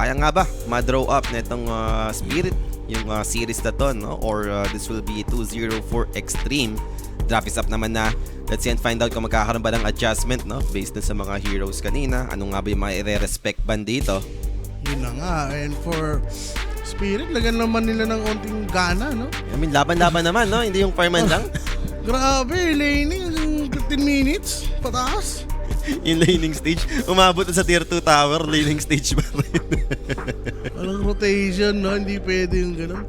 kaya nga ba ma-draw up netong Spirit yung series na to, no? Or this will be 2-0 for Extreme. Draft is up naman na. Let's see and find out kung magkakaroon ba ng adjustment, no? Based dun sa mga heroes kanina. Ano nga ba yung mga i-respect ban dito? Yun na nga. And for Spirit, lagyan naman nila ng onting gana, no? I mean, laban-laban naman, no? Hindi yung farman lang. Grabe, laning 15 minutes, pataas. Yung laning stage, umabot na sa tier 2 tower, laning stage ba rin? Walang rotation, no? Hindi pwede yung ganun.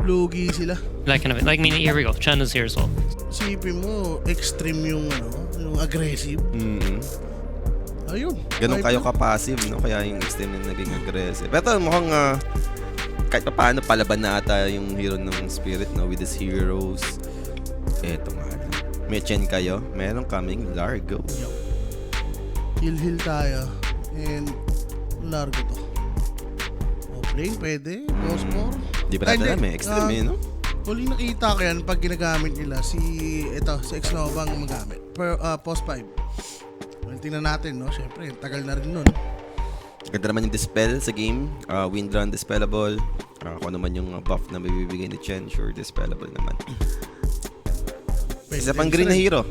Lugi sila. Like kind of like here we go. Chen is here as well. Isipin mo, extreme yung yung aggressive. Ayun. Ganun kayo ka-passive, no? Kaya yung extreme na naging aggressive. Pero mukhang kahit pa paano palaban na ata yung hero ng Spirit, no? With his heroes. Eto nga lang. May Chen kayo. Meron kaming Largo. Heal tayo. And largo to. Lane, pwede. Boss more. Di ba natin may extreme yun, no? Huling nakita ko yan pag ginagamit nila si Xnova ang magamit. Post 5. Well, tingnan natin, no? Siyempre, tagal na rin nun. Ganda naman yung dispel sa game. Wind run, dispellable. Kung ano man yung buff na mabibigay ni Chen, sure, dispellable naman. Isa pang green na hero.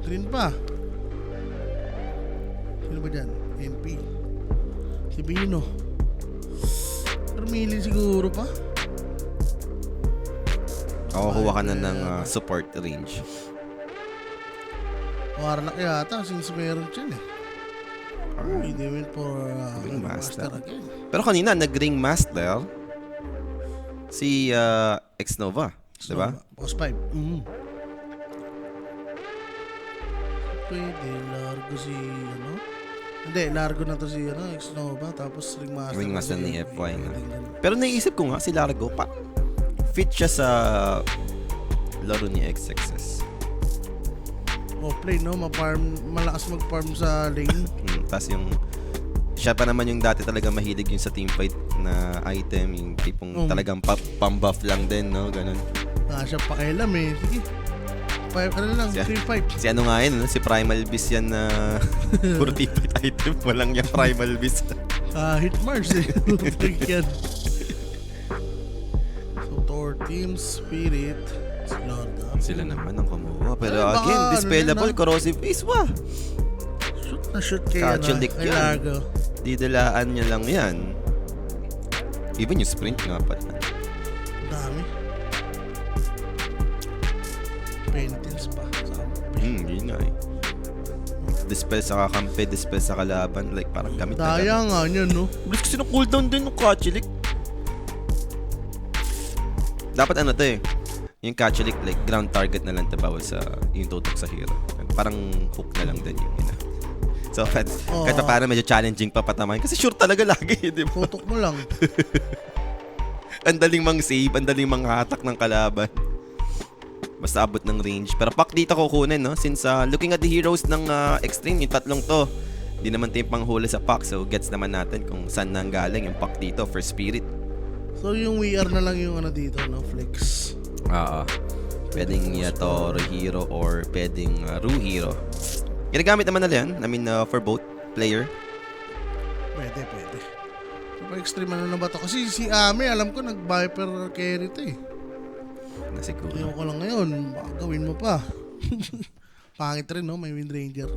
Green pa. Sino ba dyan? MP. Si Bino. Vermilion siguro pa. Kuha ka na ng support range. Warlock yata since meron dyan eh. Uy, they went for Ring master Master. again. Pero kanina, nag-ring master si Xnova. Diba? Post 5. Pwede, largo si Hindi, largo na to si Xnova, tapos ring master. Ring master ni FY na. Ganun. Pero naisip ko nga, si Largo, fit siya sa laro ni XXS. Play, no? Malakas mag-farm sa lane. Tapos yung siya pa naman yung dati talaga mahilig yung sa teamfight na item, yung tipong talagang pang-buff lang din, no? Ganun. Siya pakialam eh. Sige. 3-5. Si ano nga yun, no? Si Primal Beast yan na puro teamfight item. Walang yung Primal Beast. Hit Mars eh. Yan. So, Thor Team Spirit. Sila naman ang kumuha. Pero Ay, baka again, dispellable, ano corrosive face, wah! Shoot kay Catholic kay yan. Largo. Didalaan niya lang yan. Even yung sprint nga pa. Dami. Penitence pa. Yun nga eh. Dispel sa kakampi, dispel sa kalaban. Like parang gamit na Daya nga yun, no? Bilis kasi ng cooldown din ng Catholic. Dapat ano to eh. Yung Catholic, like ground target na lang bawal sa yung tutok sa hero. Parang hook na lang din yung ina. So, kahit pa paano medyo challenging pa patamahin. Kasi sure talaga lagi, di ba? Tutok mo lang. Ang daling mang-save, ang daling mang-hatak ng kalaban. Basta abot ng range. Pero pack dito kukunin, no? Since looking at the heroes ng Extreme, yung tatlong to, di naman tayo panghuli sa pack. So, gets naman natin kung saan nang galing yung pack dito for Spirit. So, yung WR na lang yung dito, no? Flex. Pwedeng Yator hero or pwedeng Ru hero. Ginagamit naman nila yan. I mean, for both player. Pwede. Super extreme na ba to? Kasi si Ame, alam ko, nag-Viper carry to eh. Na siguro. Ayaw ko lang ngayon. Baka gawin mo pa. Pangit rin, no? May Wind Ranger.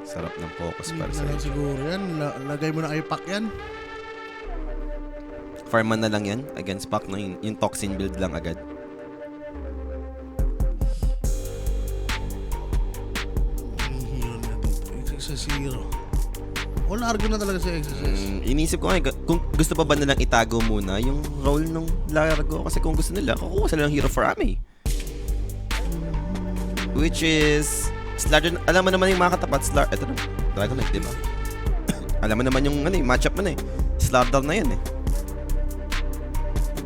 Sarap ng focus para Hindi sa na lang siguro yan. Lagay mo na kay Pac yan. Farman na lang yan against Pac, no? Yung toxin build lang agad. Hero na dito. XXS hero. O largo na talaga sa XXS. Inisip ko kung gusto pa ba nilang itago muna yung role ng Largo. Kasi kung gusto nila, kukuha sila ng hero for Ame. Which is Slardar. Alam mo naman yung mga katapat ito na, Dragon Knight, diba? Alam mo naman yung matchup mo na eh. Slardar na yan eh.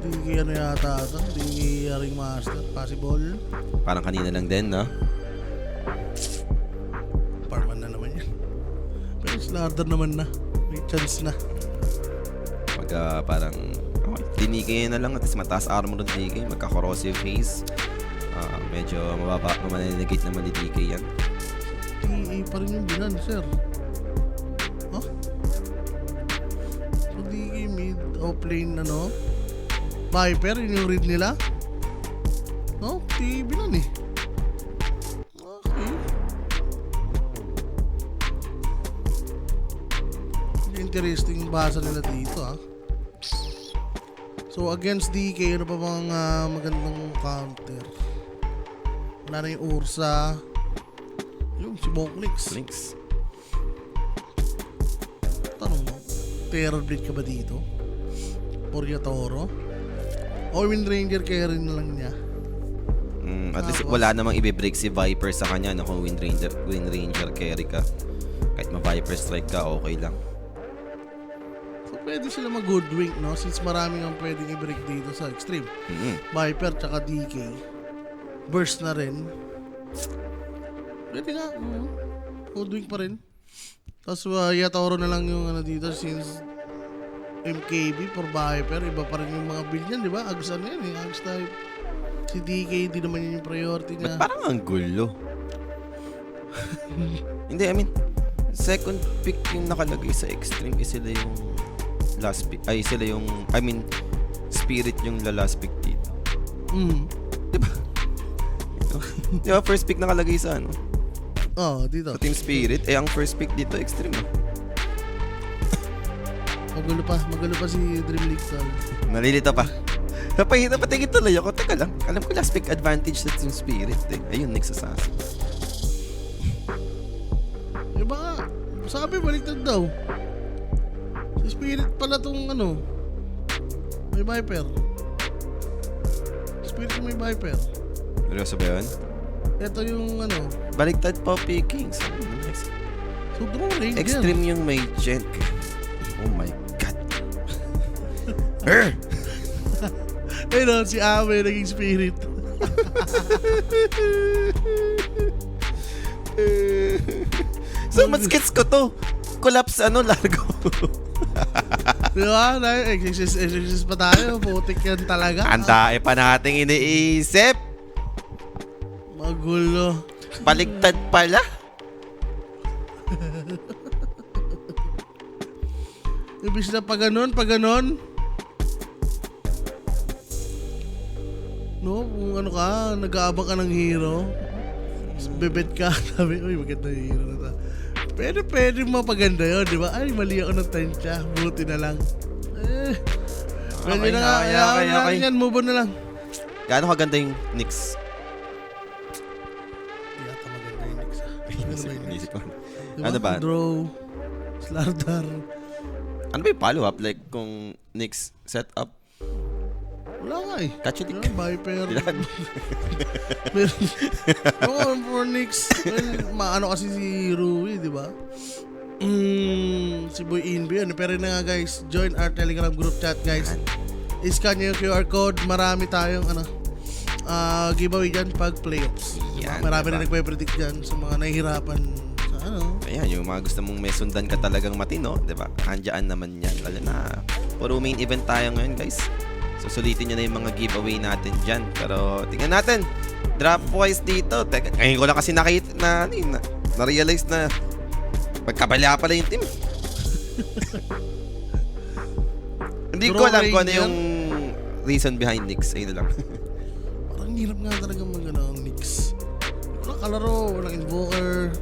Hindi yata ito. Hindi Ring Master. Possible. Parang kanina lang din, no? Parman na naman yan. Pero Slardar naman na. May chance na. Pag parang dinigay na lang at mataas armor ng DK, magka-corrosive haze. Medyo mamanenegate naman ni DK yan. TE pa rin yung binan, sir. offlane, ano, Viper, yun yung read nila. No, TV nun eh. Okay. Interesting yung basa nila dito, ha. So, against DK, ano pa bang magandang counter? Wala na yung Ursa. Yung si Bonklix. Links. Tanong mo, Terror Blade ka ba dito? Porya Toro? O Wind Ranger carry na lang niya? At least Tapos- wala namang i-break si Viper sa kanya no, kung Wind Ranger carry ka. Kahit ma-Viper strike ka, okay lang. So, pwede sila mag-hoodwink, no? Since maraming ang pwedeng i-break dito sa Extreme. Viper tsaka DK. Burst na rin. Pwede nga. Hoodwink pa rin. Tapos Yatoro na lang yung ano dito since MKB for Viper. Iba pa rin yung mga build niyan, di ba? Ags ano yan eh. Ags type. Si DK, di naman yun yung priority niya. Ba't parang ang gulo? Hindi, I mean, second pick yung nakalagay sa Extreme is sila yung last pick. Ay, sila yung, I mean, Spirit yung last pick dito. Diba? Diba, first pick nakalagay sa ano? Oh, dito. Sa Team Spirit. Eh, ang first pick dito, Extreme. Magulo pa si Dream League Sol. Nalilito pa. Napatingin tuloy ako. Teka lang. Alam ko last pick advantage sa Team Spirit. Eh. Ayun, next assassin. Eh baka, sabi baliktad daw. Si Spirit pala tong ano, may Viper. Spirit yung may Viper. Seryoso ba yun? Ito yung ano, Baliktad pa pickings. so draw range Extreme yung may gent. Oh my God. Er! Eh no, si Ame naging Spirit. So, mas gets ko to. Collapse largo. Di ba? Exercise pa tayo. Putik yan talaga. Ang dami pa nating iniisip. Magulo. Baliktad pala. Ibig na pag ganon. No, kung ano ka, nag-aabang ka ng hero, bebet ka, sabi, uy, maganda yung hero na to. Pwede mapaganda yun, di ba? Ay, mali ako ng tansya, buti na lang. Pwede Okay na na, nga, okay. yan, move on na lang. Gaano kaganda yung Knicks? Yata maganda yung Knicks. Ano ba yung Knicks? Inisip ko. Diba? Ano ba? Draw, Slardar. Ano ba yung follow-up? Like, kung Knicks set up? Wala nga eh. Kachulik. Viper. Ilan? Oo, for Knicks. Well, maano kasi si Rui, di ba? Si Boy Inby. Pero na nga guys, join our Telegram group chat guys. I-scan nyo yung QR code. Marami tayong giveaway dyan pag playoffs. Yan, Marami diba? na nagpe-predict dyan sa mga nahihirapan sa ano. Ayan, yung mga gusto mong may sundan ka talagang matino, di ba? Andiyan naman yan. Lalo na, puro main event tayo ngayon, guys. So, sulitin nyo na yung mga giveaway natin dyan. Pero, tingnan natin. Drop-wise dito. Teka, ngayon ko lang kasi nakita na-realize na magkabala pala yung team. Hindi ko alam kung ano yung reason behind Knicks. Ayun na lang. Parang hirap nga talaga ang Knicks. Walang kalaro, walang invoker.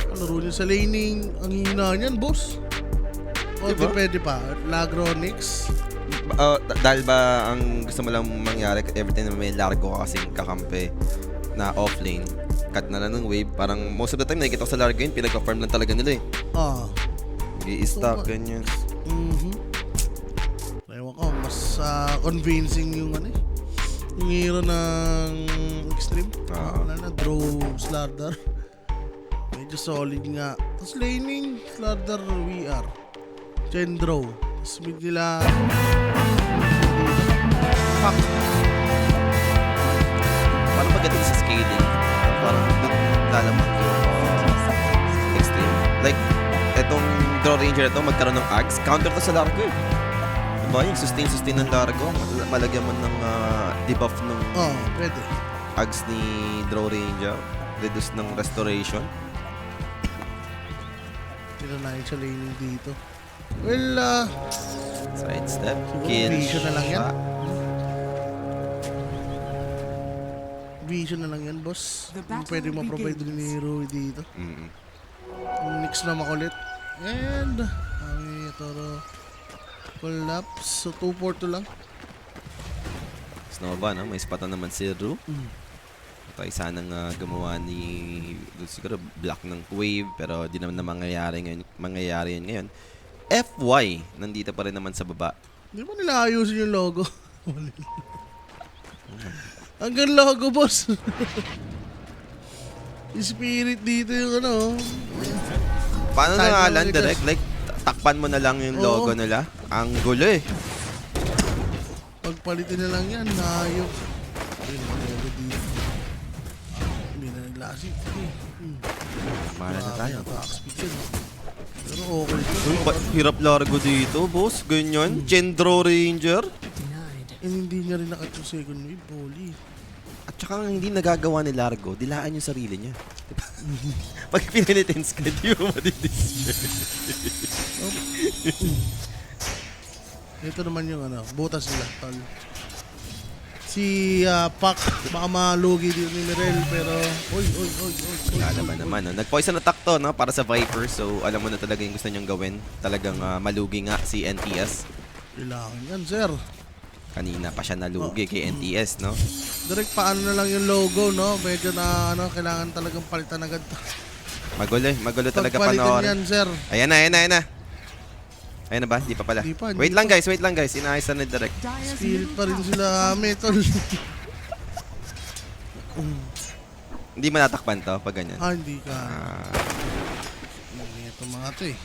Kalaro niya sa laning. Ang hina niyan, boss. O, Diba? pwede pa. Lagro, Knicks. Dahil ba ang gusto mo lang mangyari every time na may largo ka kasing kakampi na offlane, cut na lang ng wave, parang most of the time nakikita ko sa largo yun, pinagka-farm lang talaga nila eh. I-stack, ganyan. Ewan ko, mas convincing yung yung hero ng Extreme. Wala na, draw, Slardar. Medyo solid nga. Tapos laning, Slardar, VR. Chain draw. Tapos mid nila, fuck. Paano pagdating sa scaling? Parang lalaman ko Extreme. Like, etong draw ranger na to, magkaroon ng axe, counter to sa largo eh. Diba? Yung sustain ng largo, malagyan mo ng debuff ng Pwede. axe ni draw ranger, reduce ng restoration. Tinanayin sa laning dito. Well, Sidestep. siguro Kill vision na lang yan. shot. Vision na lang yan, boss. Yung pwede ma-provide rin ni Rui dito. Mm-mm. Nix na makulit. And, Toro. Collapse. So, 2-4-2 lang. Snowba, no? May spot na naman si Ru. Tayo sanang gumawa ni siguro block ng wave pero di naman na mangyayari yun ngayon. FY nandito pa rin naman sa baba. Hindi ba nila ayusin yung logo? Hanggang logo, boss. Yung spirit dito yung ano. Paano Time na nga na lang ulit, direct like takpan mo na lang yung logo Oo. nila. Ang gulo eh. Pagpalitin na lang yan, hayop. Ayun, yung logo dito. Hindi na naglasip. Mahal na tayo. Attack-speed yun. Pero okay. Uy, hirap largo dito, boss. Ganyan. Chendro Ranger. And hindi niya rin naka-2 second wave, Poli. At saka ang hindi nagagawa ni Largo, dilaan yung sarili niya. Diba? Pag pinilitens ka, di mo madidisplay. Ito naman yung ano, butas nila, tol. Si Pac, baka malugi dito ni Mirel, pero oy. Kala ba naman, no? Nag-poison attack to, no? Para sa Viper, so alam mo na talaga yung gusto niyang gawin. Talagang malugi nga si NTS. Kailangan yan, sir. Kanina pa siya nalugi kay NTS, no? Direct paano na lang yung logo, no? Medyo na, kailangan talagang palitan agad. Magulo talaga Pagpalitan panoorin. yan, sir. Ayan na. Ayan na ba? Di pa pala. Di pa, Wait lang guys. Inaayos na direct. Spirit pa rin sila, tol. Hindi manatakpan to pag ganyan. Hindi ka. Ito mga to eh.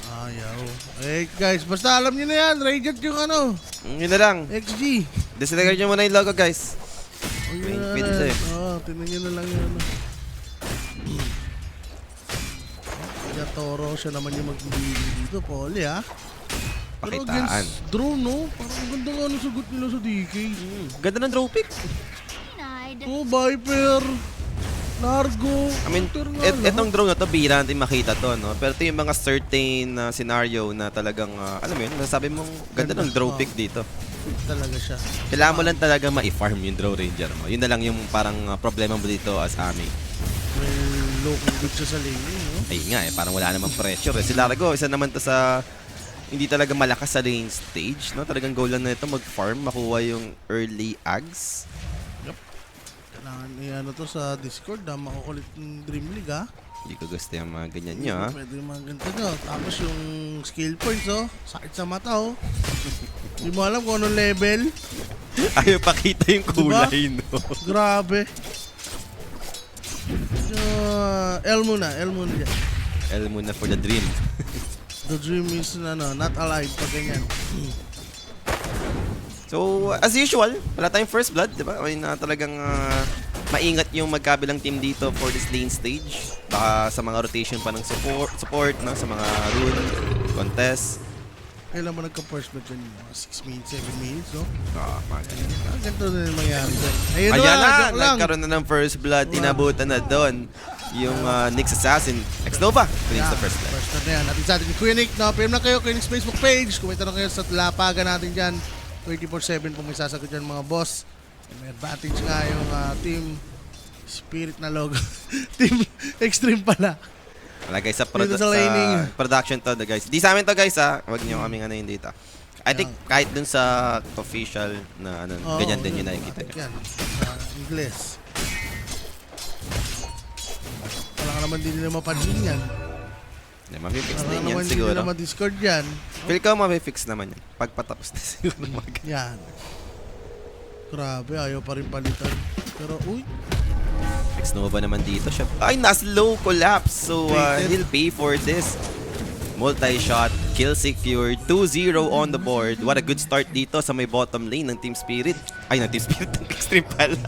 Ayaw. Guys, basta alam niyo na yan. Radiant yung ano. Yun na lang. XG. Disregard nyo muna yung logo guys. Main pin siya eh. Tingnan nyo na lang yun. Ano. Kaya Toro, siya naman yung magbibili dito, Poli, ha? Pero Pakitaan. against drone, no? Parang ang ganda nga ng sagot nila sa DK. Ganda ng draw pick. Oh, Viper. Largo. I mean, etong drone na to, bihira natin makita to, no? Pero ito yung mga certain scenario na talagang, alam mo yun, masasabi mong ganda ng draw pick dito. Talaga siya. Kailangan mo lang talaga ma-farm yung draw ranger mo. Yun na lang yung parang problema mo dito as Ami. Well, looking good siya sa lane, no? Ayun nga eh, parang wala namang pressure eh. Si Largo, isa naman to sa hindi talaga malakas sa lane stage, no? Talagang goal lang na ito mag-farm, makuha yung early ags. Kailangan ano to sa Discord, makukulit ng Dream League, ha? Hindi ko gusto yung mga ganyan nyo, ha? Pwede yung mga ganito nyo. Tapos yung skill points, sakit sa mata, Hindi mo alam kung anong level. Ayaw pakita yung kulay, no? Grabe. L muna dyan. L muna for the dream. The dream is not alive pag ganyan. So, as usual, wala tayong first blood, di ba? I mean, talagang maingat yung magkabilang team dito for this lane stage. Baka sa mga rotation pa ng support no? Sa mga rune, contest. Kailan mo nagka-first blood dyan? 6 minutes, 7 minutes, no? Ganito na yung mangyari dyan. Ayun Ayan na, joke lang. nagkaroon na ng first blood, tinabutan na doon yung Nyx Assassin, X-Nova, wins the first blood. First blood na yan. Natin sa atin ni Kuya Nick, no? PM na kayo, Kuya Nick's Facebook page. Kung may tanong kayo sa lapagan natin dyan, 24/7 kung may sasagot dyan mga boss. May advantage nga yung team Spirit na logo. Team Extreme pala. Wala guys, sa, Dito sa laning. production to, guys. Di sa amin to guys, ha. Huwag niyo kaming ano yung data. I think kahit dun sa official na ganyan din yung nakikita guys. Yan, sa Ingles. Wala ka naman din nila mapansin yan. Hindi, mapifix Wala din yan naman din siguro. nila ma-discord yan. Feel ko mapifix naman yan. Pagpatapos na siguro mag... Yan. Grabe, ayaw pa rin palitan. Pero, uy, X-Nova naman dito siya. Ay, nas-low collapse. So, he'll pay for this. Multi-shot, kill secured, 2-0 on the board. What a good start dito sa may bottom lane ng Team Spirit. Ay, ng Team Spirit, ng Extreme pala.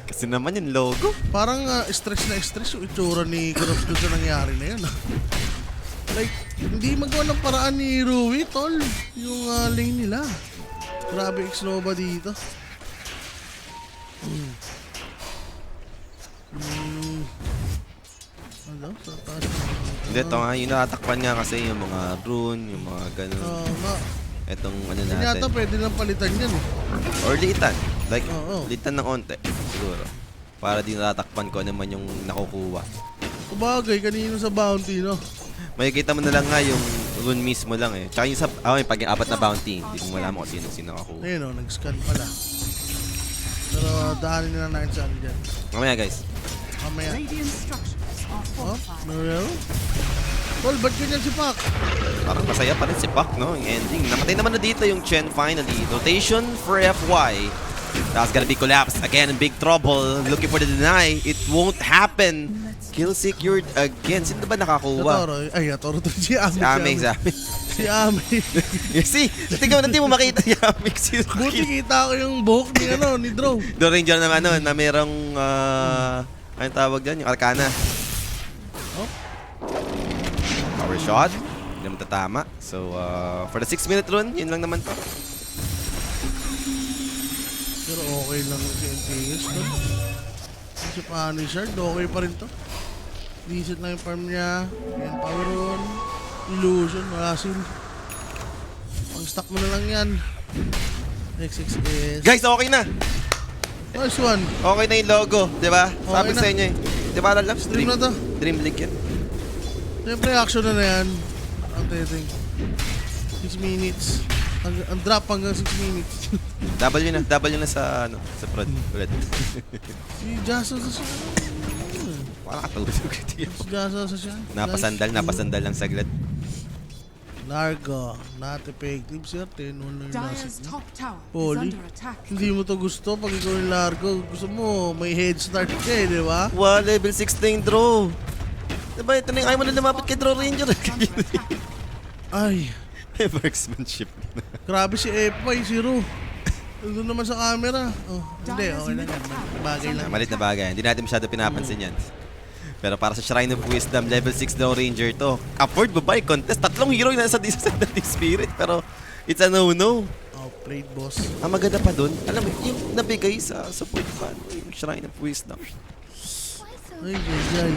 Kasi naman yung logo. parang stress yung itsura ni Grops doon sa nangyari na yan. Like, hindi magawa ng paraan ni Rui, tol. Yung lane nila. Grabe, X-Nova dito. Ano? Sa taas. Hindi, ito nga, yung natatakpan nga kasi yung mga rune, yung mga ganun. Oo nga. Itong ano Yun yata natin. pwede lang palitan yan eh. Or litan. Like, Oo. litan ng onte. Siguro. Para di natatakpan ko naman yung nakukuha. Kumagay, kanino sa bounty, no? Makikita mo na lang nga yung rune mismo lang eh. Tsaka yung sa, pag yung apat na bounty, hindi mo malaman kung sino nakakuha. Ayun o, nag-scan pala. Pero daanin na lang natin sa ano dyan. Mamaya guys. Mamaya. Radiant structures are Oh, fortified. Mariel? Tol, ba't ganyan si Pac? Parang masaya pa rin si Pac, no? Yung ending. Namatay naman na dito yung Chen finally. Rotation for FY. That's gonna be collapsed. Again, in big trouble. Looking for the deny. It won't happen. Kill secured again. Sino ba nakakuha? Yatoro. Ay, Yatoro to. Si Ame. Si Ame, si Ame. Si Ame. See, tingnan mo, hindi mo makita si Ame. Sino Buti kita ko yung buhok ni, ano, ni Draw. The Ranger naman, ano, na merong, anong tawag dyan? Yung Arcana. Oh. Power shot. Hindi naman tatama. So, for the 6-minute run, yun lang naman to. Pero okay lang si NTS, tol. Si Punisher, okay pa rin to. Decent lang yung farm niya. Yan, power on. Illusion, wala sil. Pang-stack mo na lang yan. XXS. Guys, okay na! Nice one. Okay na yung logo, di ba? Sabi Okay sa na. inyo eh. Di ba, Love? Stream na to. Dream League yan. Siyempre, action na yan. Ang testing. 6 minutes. Ang drop hanggang 6 minutes. W na sa, ano, sa prod. Ulit. Si Jaso sa siya. Parang katulog. Si Jaso sa siya. Napasandal lang saglit. Largo. Natipig. Clip sir. 10-1 lang yung nasa. Dire's top tower Poly. is under attack. Hindi mo to gusto pag ikaw yung Largo. Gusto mo, may head start ka eh, di ba? Wow, level 6 na yung draw. Diba, ito na yung ayaw mo na lumapit kay Draw Ranger. Under attack. Ay, Marksmanship. grabe si Epay, si Ru. Doon naman sa camera. Oh, hindi, okay lang yan. Bagay lang. Malit na bagay. Hindi natin masyado pinapansin yan. Pero para sa Shrine of Wisdom, level 6 Draw Ranger to. Afford ba ba yung contest? 3 hero yung nasa Descendant Spirit. Pero it's a no-no. Oh, played boss. Ang maganda pa dun, alam mo, yung nabigay sa support fan, yung Shrine of Wisdom. Ay, jay.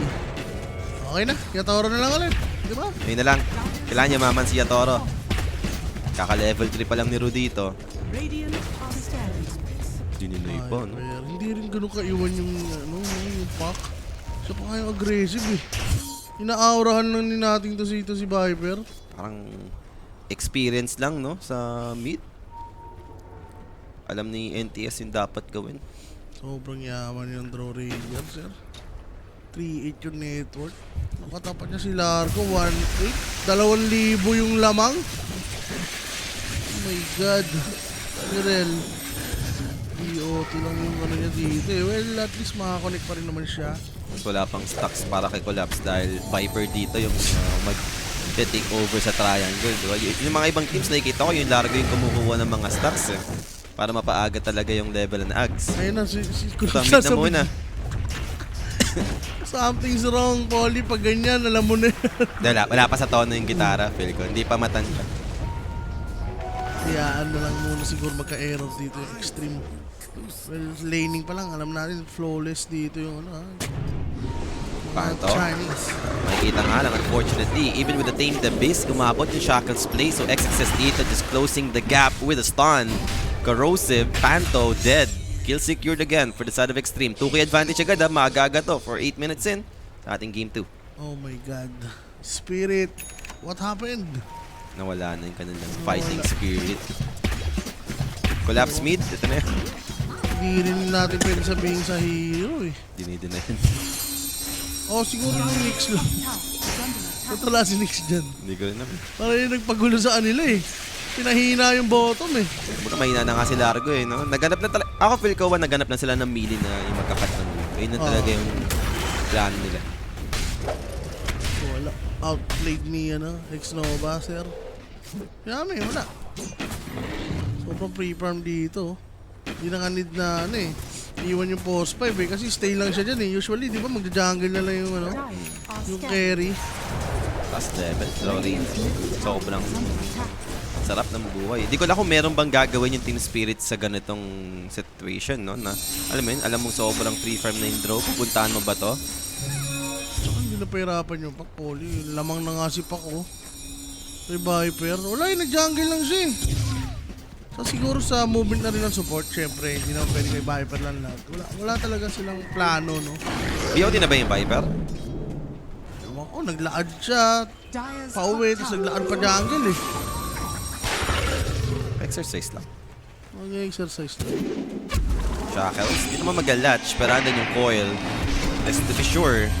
Okay na, Yatoro na lang ulit. Di ba? Ayun na lang. Kailangan niya maman si Yatoro. Kaka-level 3 pa lang ni Ru dito. Radiant are scanning. Dininoy Ay, pa, no? pero hindi rin ganun kaiwan yung, ano, yung pack. Siya pa kayong aggressive eh. Inaaurahan lang ni natin to si Viper. Parang experience lang, no? Sa mid. Alam ni NTS yung dapat gawin. Sobrang yaman yung Draw Ranger, sir. 3.8 yung network. Nakatapat niya si Largo, 1.8. 2,000 yung lamang. Oh my God. Mirel. DOT lang yung ano niya dito eh. Well, at least makakonect pa rin naman siya. Mas wala pang stocks para kay Collapse dahil Viper dito yung mag-take over sa triangle. Diba? Yung mga ibang teams nakikita ko, yung Largo yung kumukuha ng mga stocks eh. Para mapaaga talaga yung level ng Ags. Ayun na, si Tamit na muna. Something's wrong, Polly. Pag ganyan, alam mo na yan. Wala pa sa tono yung gitara, feel ko. Hindi pa matanda. Kayaan na lang muna siguro magka-error dito yung extreme. Well, laning pa lang. Alam natin, flawless dito yung ano ha. Panto. Chinese. Makikita nga lang, unfortunately, even with the Tamed Abyss, umabot yung Shackles play. So XXS dito just closing the gap with a stun. Corrosive, Panto, dead. Kill secured again for the side of Extreme. 2K advantage agad ha, maaga to for 8 minutes in sa ating game 2. Oh my God. Spirit, what happened? Nawala na yung kanilang fighting spirit. Collapse mid, ito na yan. Hindi rin natin pwede sabihin sa hero eh. Dinida na yan. Oh, siguro yung Nix lang. Tower is under attack. Ba't wala si Nix dyan? Hindi ko rin naman. Parang yung nagpagulo sa kanila eh. Pinahina yung bottom eh. Kumbaga mahina na nga si Largo eh, no? Naganap na talaga, ako feel ko naganap na sila ng melee na yung magkakat ng loot. Ayun na talaga yung plan nila. So, wala. Outplayed ni X-Nova, sir. Yami, wala. Sobrang pre-farm dito. Hindi na nga need na iwan yung post 5 eh. Kasi stay lang siya dyan eh. Usually, di ba, magja-jungle na lang yung Dire are yung scanning. carry. Last level, draw range. Sobrang Under attack. sarap ng buhay. Hindi ko alam kung meron bang gagawin yung Team Spirit sa ganitong situation, no? Na, alam mo yun, alam mong sobrang free farm na yung draw. Pupuntahan mo ba to? Tsaka Hindi na pahirapan yung Pak Poli. Lamang na nga si Pak, oh. Kay Viper. Wala yun, nag-jungle lang siya eh. So siguro sa movement na rin ng support, syempre, hindi naman pwede kay Viper lang lahat. Wala talaga silang plano, no? BOD na ba yung Viper? Ewan ko, naglaad siya, Dire's pauwi, top tapos tower naglaad pa jungle eh. Exercise lang. Mag-exercise lang. Shackles, hindi naman mag-latch, pero andun yung coil. Let's to be sure,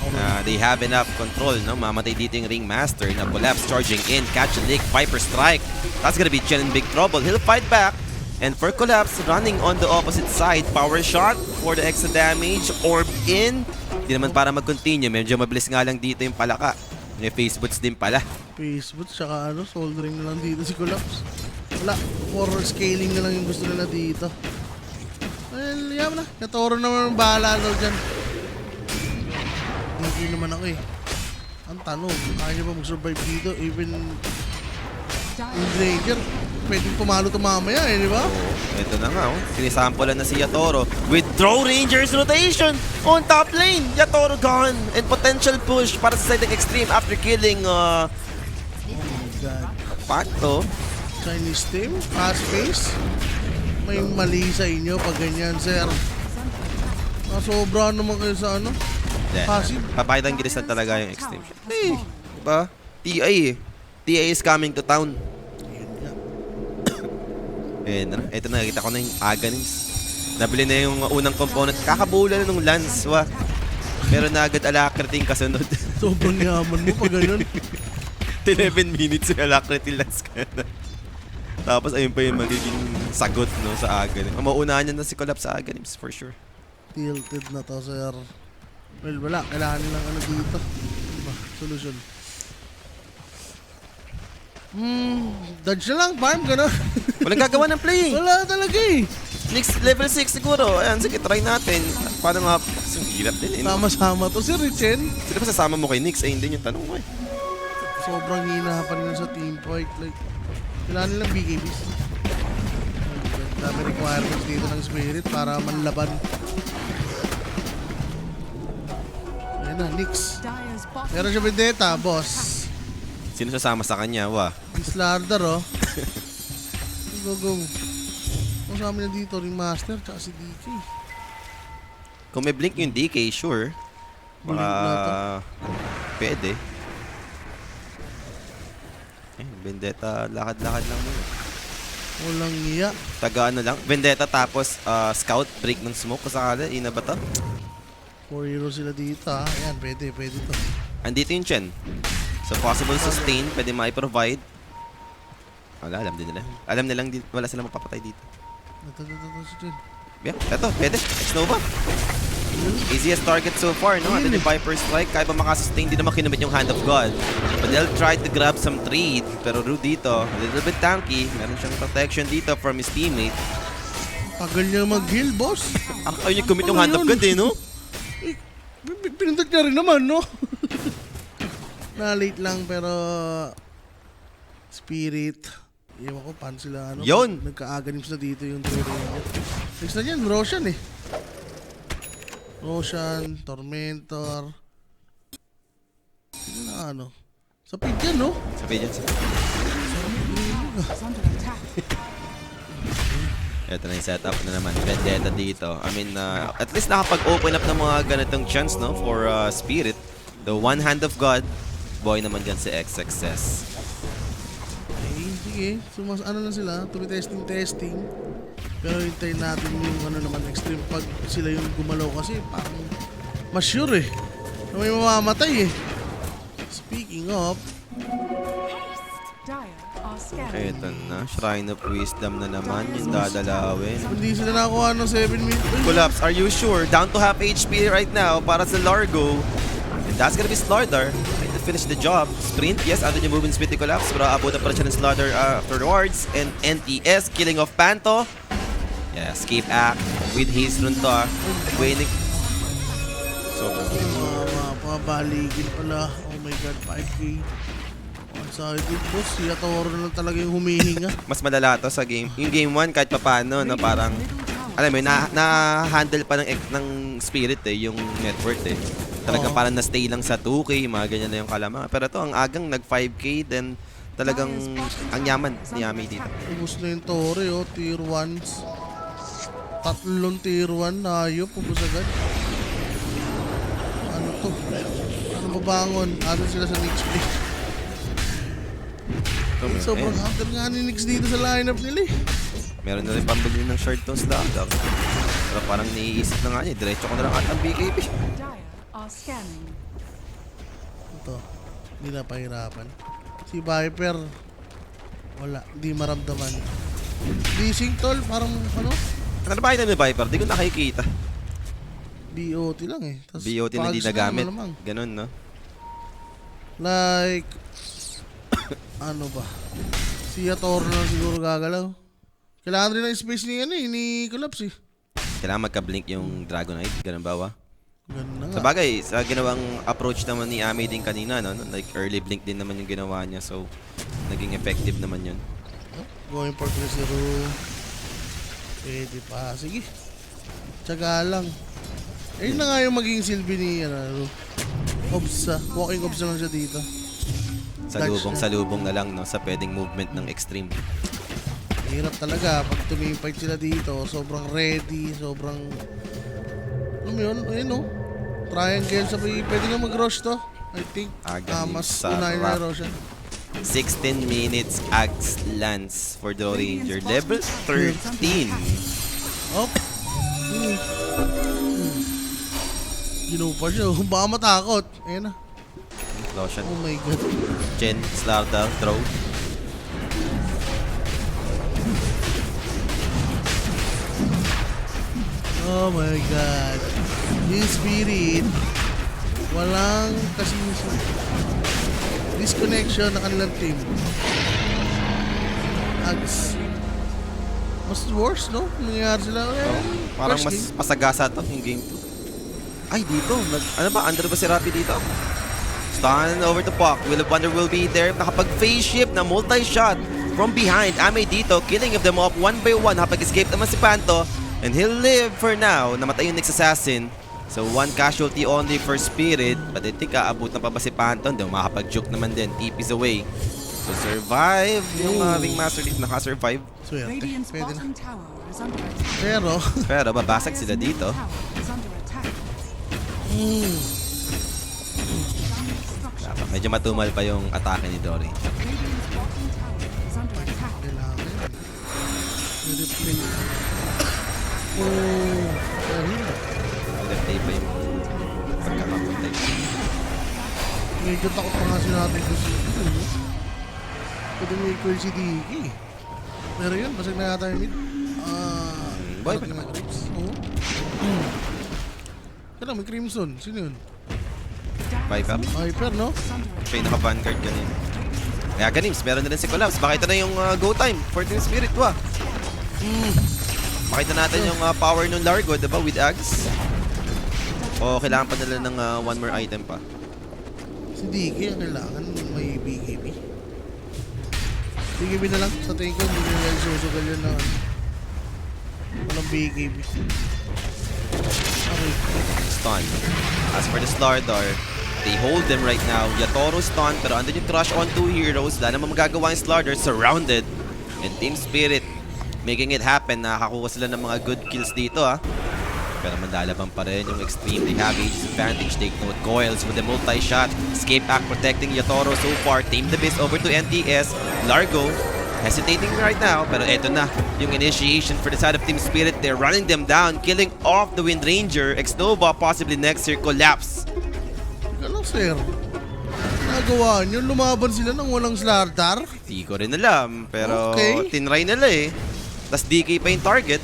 they have enough control, no? Mamatay dito yung Ringmaster na collapse, charging in, catch and lick, Viper strike. That's gonna be Chen in big trouble. He'll fight back. And for collapse, running on the opposite side, power shot for the extra damage, orb in. Hindi naman para mag-continue, medyo mabilis nga lang dito yung palaka. May face boots din pala. Facebook, tsaka ano, soldering na lang dito si Collapse. Wala, for scaling na lang yung gusto nila dito. Well, yaman na. Katoro naman ang bahala daw dyan. Hindi naman ako eh. Ang tanong, kaya ba mag-survive dito? Even yung Dranger, pwedeng pumalo ito mamaya eh, di ba? Ito na nga, oh. Sinisampulan na si Yatoro with Throw Rangers rotation on top lane. Yatoro gone and potential push para sa side ng Extreme after killing God. Pacto. Chinese team, fast pace. May mali sa inyo pag ganyan, sir. Sobra naman kayo sa ano? Passive. Papakitang gilis na talaga yung Extreme. Eh, diba? TA eh. TA is coming to town. Yun nga. Eh, ito na, nakita ko na yung Aghanim. Nabili na yung unang component. Kakabula na nung Lance, wa. Pero na agad Alacrity yung kasunod. Sobrang yaman mo pag ganun. 11 minutes yung Alacrity Lance ka na. Tapos ayun pa yung magiging sagot, no, sa Aghanim. Mauunahan niya na si Collapse sa Aghanim, for sure. Tilted na to, sir. Well, wala. Kailangan nilang ano dito. Diba? Solution. Dodge na lang, farm, gano'n. Walang gagawa ng play. Wala talaga eh. Next level 6 siguro. Ayan, sige, try natin. Paano nga? Ang hirap din, eh. No? Sama-sama to si Richen. Sino pa sasama mo kay Nix? Ayun din yung tanong ko, eh. Sobrang hina pa nila sa team fight. Like, kailangan nilang BKBs. Dami requirements dito ng Spirit para manlaban. Ayan na, Nix. Dire's bottom Meron siya Vendetta, boss. Sino sasama sa kanya? Wa. Slardar, oh. Go, go. Kasama na dito, Ringmaster, tsaka si DK. Kung may blink yung DK, sure. Blink Baka na to. pwede. Eh, Vendetta, lakad-lakad lang muna. Walang iya. Taga ano lang. Vendetta tapos Scout, break ng smoke. Kasakala, ina ba to? 4 heroes sila dito, ha. Ayan, pwede to. Andito yung Chen. So possible sustain, pwede mai-provide. Wala, alam din nila. Alam nilang wala silang mapapatay dito. Ito, si Jen. Yeah, eto, pwede. X-Nova. Easiest target so far, no? Ano yung Viper Strike? Kaya ba makasustain? Di naman kinumit yung Hand of God. But they'll try to grab some trade. Pero Ru dito, a little bit tanky. Meron siyang protection dito from his teammate. Tagal niya mag-heal, boss. Ayun yung commit yung Hand of God, eh, no? Eh, pinindot niya rin naman, no? Na-late lang, pero... Spirit. Ewan ko, paano sila, ano? Yun! Nagka-Aghanim sila dito yung Three Ranger. Next na yan, Roshan, eh. Roshan, Tormentor. Sino na, ano? Sa pig yan, no? Sabi dyan, sabi. is under attack. Ito na yung setup na naman. Vendetta dito. I mean, at least nakapag-open up ng mga ganitong chance, no? For Spirit. The one Hand of God. Boy naman dyan si XXS. Okay, sige. So, mas ano lang sila, tumi-testing. Pero hintayin natin yung ano naman, Extreme pag sila yung gumalaw kasi parang mas sure eh. Na may mamamatay eh. Speaking of, Dire are scanning. Ito na. Shrine of Wisdom na naman. Yung dadalawin. hindi sila nakakuha ng 7 minutes. Collapse, are you sure? Down to half HP right now para sa Largo. And that's gonna be Slardar. Trying to finish the job. Sprint, yes, andun yung movement speed ni Collapse. Pero abot na pa rin siya ng Slardar afterwards. And NTS, killing off Panto. Yeah, escape act with his run to. Waiting. So, Pabaligin pala. Oh my god, 5K. One-sided boss. Si Yatoro na lang talaga yung humihinga. mas malala to sa game. Yung game 1 kahit papaano, no, parang alam mo, na-handle pa ng Spirit eh, yung network eh. Talagang Oo. parang na-stay lang sa 2K, mga ganyan na yung kalama. Pero to ang agang nag 5K, then talagang ang yaman ni Yami dito. Ubus na yung Tore, oh. Tier 1s. Tatlong tier 1 na ayop. Ubus agad. Ano to? Ano mabangon? Ano sila sa next pick? Sobrang hunter nga ni Nix dito sa lineup nila eh. Meron na rin pambili ng short tones dagdag. Pero parang naiisip na nga niya, diretso ko na lang at ang BKB. Dire are scanning. Ito. Hindi na pahirapan. Si Viper. Wala. Di maramdaman. Leasing tol. Parang ano? Ano ba item ni Viper? Di ko nakikita. BOT lang eh. Tas BOT na di Pugs nagamit. malamang. Ganun, no? Like, ano ba? Si Yator na siguro gagalaw. Kailangan rin ng space ni, ano, eh, ni Collapse eh. Kailangan magka-blink yung Dragonite. Ganun ba, wa? Ganun na nga. Sa bagay, sa ginawang approach naman ni Ame din kanina, no? Like, early blink din naman yung ginawa niya. So, naging effective naman yun. Going for 3-0. Pwede pa. Sige. Tsaga lang. Ayun na nga yung magiging silbi ni, ano, Obsa. Walking Obsa lang siya dito. Salubong na lang, no? Sa pwedeng movement ng extreme. Hirap talaga pag tumimpite sila dito, sobrang ready, sobrang ano mo yun, ayun no, triangle sa pwede nga mag-rush to, I think. Mas sa unahin na rap. rush yan. 16 minutes Axe Lance for the Ranger. Level 13. Op. Ginupa siya, baka matakot. Ayun na. Lotion. Oh my god. Chen, Slarda, throw. Oh my god. His spirit. Walang kasi disconnection ng kanilang team. Ags. Mas worse, no? Nangyayari sila. Parang first mas game. pasagasa to yung game 2. Ay, dito. Ano ba? Under ba si Rappi dito? Stun over to Puck. Will of Wonder will be there. Nakapag-phase shift na multi-shot from behind. Ame dito, killing of them off one by one. Nakapag-escape naman si Panto. And he'll live for now. Namatay yung next assassin. So, one casualty only for Spirit. But I think aabot na pa ba si Panto? Hindi, makapag-juke naman din. TP's away. So, survive yung Ringmaster dito. Naka-survive. Swerte. Radiant's Pwede na. bottom tower is under attack. Pero, Pero babasag sila dito. Tower is under attack. Dapat medyo matumal pa yung atake ni Dory. Radiant's bottom tower is under attack. kailangan yun. I-replay. Oh, dahil. Nag-play pa yung pagkakapuntay. Medyo takot pa nga sila natin kasi pwede may equal si Diki. Pero yun, basag na yata yung mid. Boy, parang may creeps. Oo. Kailan may Crimson. Sino yun? Viper. Viper, no? Siya yung naka-vanguard ganun. Kaya Ganims, meron na rin si Collapse. Baka ito na yung go time for Team Spirit, wa. Makita natin yung power ng Largo, diba? With Ags. O kailangan pa nila ng one more item pa. Si Diki ang kailangan may BKB. BKB na lang. Sa tingin ko, hindi nila susugal yun na walang BKB. Okay. Stun. As for the Slardar, they hold them right now. Yatoro stun, pero andun yung crush on two heroes. Wala namang magagawa yung Slardar, surrounded. And Team Spirit making it happen. Nakakakuha sila ng mga good kills dito, ha. Pero mandalaban pa rin yung Extreme. They have Aegis advantage. Take note, Coils with the multi-shot. Escape Act protecting Yatoro so far. Tame the Beast over to NTS. Largo hesitating right now. Pero eto na yung initiation for the side of Team Spirit. They're running them down. Killing off the Wind Ranger. Xnova possibly next year. Collapse. Teka lang, sir. Nagawa nyo, lumaban sila ng walang Slardar. Di ko rin alam. Pero Okay. tinry nila eh. Tapos DK pa yung target.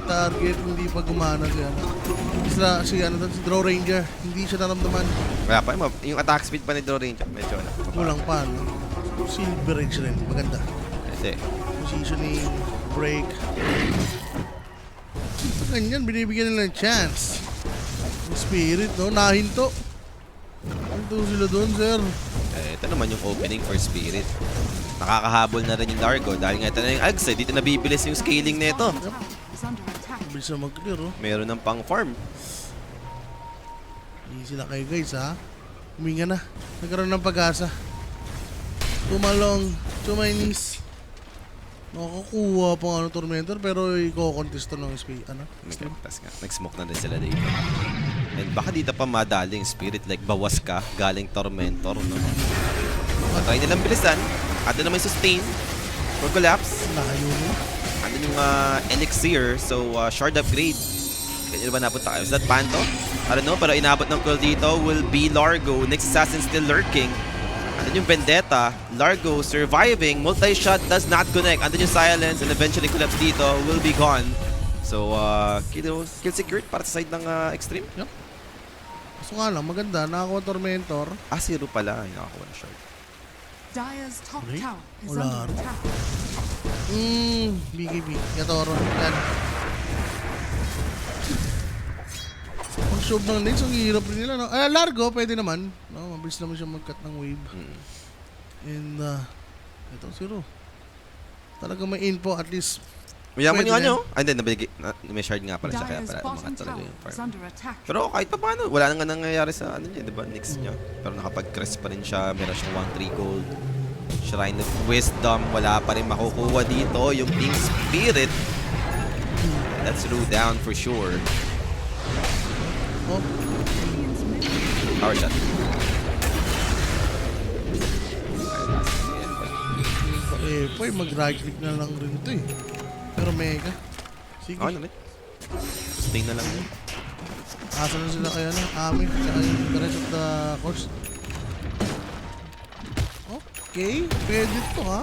Target, hindi pa gumana siya. Si Draw Ranger, hindi siya naramdaman. Kaya pa, yung attack speed pa ni Draw Ranger. Medyo na. Walang pa, no? Silver Edge rin, maganda. Kasi, Positioning, break. Ganyan, binibigyan nila ng chance. Yung Spirit, no? Nahinto. Hinto sila doon, sir. ito naman yung opening for Spirit. Nakakahabol na rin yung Largo dahil nga ito na yung Ags eh. Dito nabibilis yung scaling nito. Is under attack. Bilis na mag-clear, oh. Meron ng pang farm. Easy lang kayo guys ha. Huminga na. Nagkaroon ng pag-asa. Tumalong. To my knees. Nakakuha pa nga ng Tormentor pero i-contest to ng Extreme. Tapos nga, nag-smoke na din sila dito. And baka dito pa madaling spirit like bawas ka galing Tormentor, no? Try nilang bilisan. Ato naman yung sustain for collapse. Layo mo. Andun yung elixir, so shard upgrade. Ganyan ba napunta kayo? Is that Panto? I don't know, pero inabot ng coil dito will be Largo. Next assassin still lurking. Andun yung Vendetta. Largo surviving. Multi-shot does not connect. Andun yung silence and eventually collapse dito will be gone. So, kill secured para sa side ng Extreme. Yup. So nga lang, maganda. Nakakuha Tormentor. Zero pala. Ay, nakakuha na shard. Dire's top Wait, tower is wala. under attack. BKB. Yatoro. Yan. Ang show ng nades, ang hirap rin nila, no? Largo, pwede naman. No, mabilis naman siya mag-cut ng wave. And, ito, zero. Talaga may info, at least. Mayaman Pwede yung na ano? Ay, hindi. May shard nga pala siya. Kaya Dire's pala bottom umangat talaga tower yung is farm. under attack. Pero kahit pa paano, wala nang nangyayari sa ano niya, di ba? Nix niya. Pero nakapag-crest pa rin siya. Meron siyang 1-3 gold. Shrine of Wisdom. Wala pa rin makukuha dito. Yung Team Spirit. That's Rue down for sure. Oh, Power shot. Poy, mag-right click na lang rin ito eh. Pero mega. Sige. Okay na rin. Sustain na lang yun. Asa na sila kaya na? Amin. Tsaka yung the rest of the course. Okay. Pwede to ha.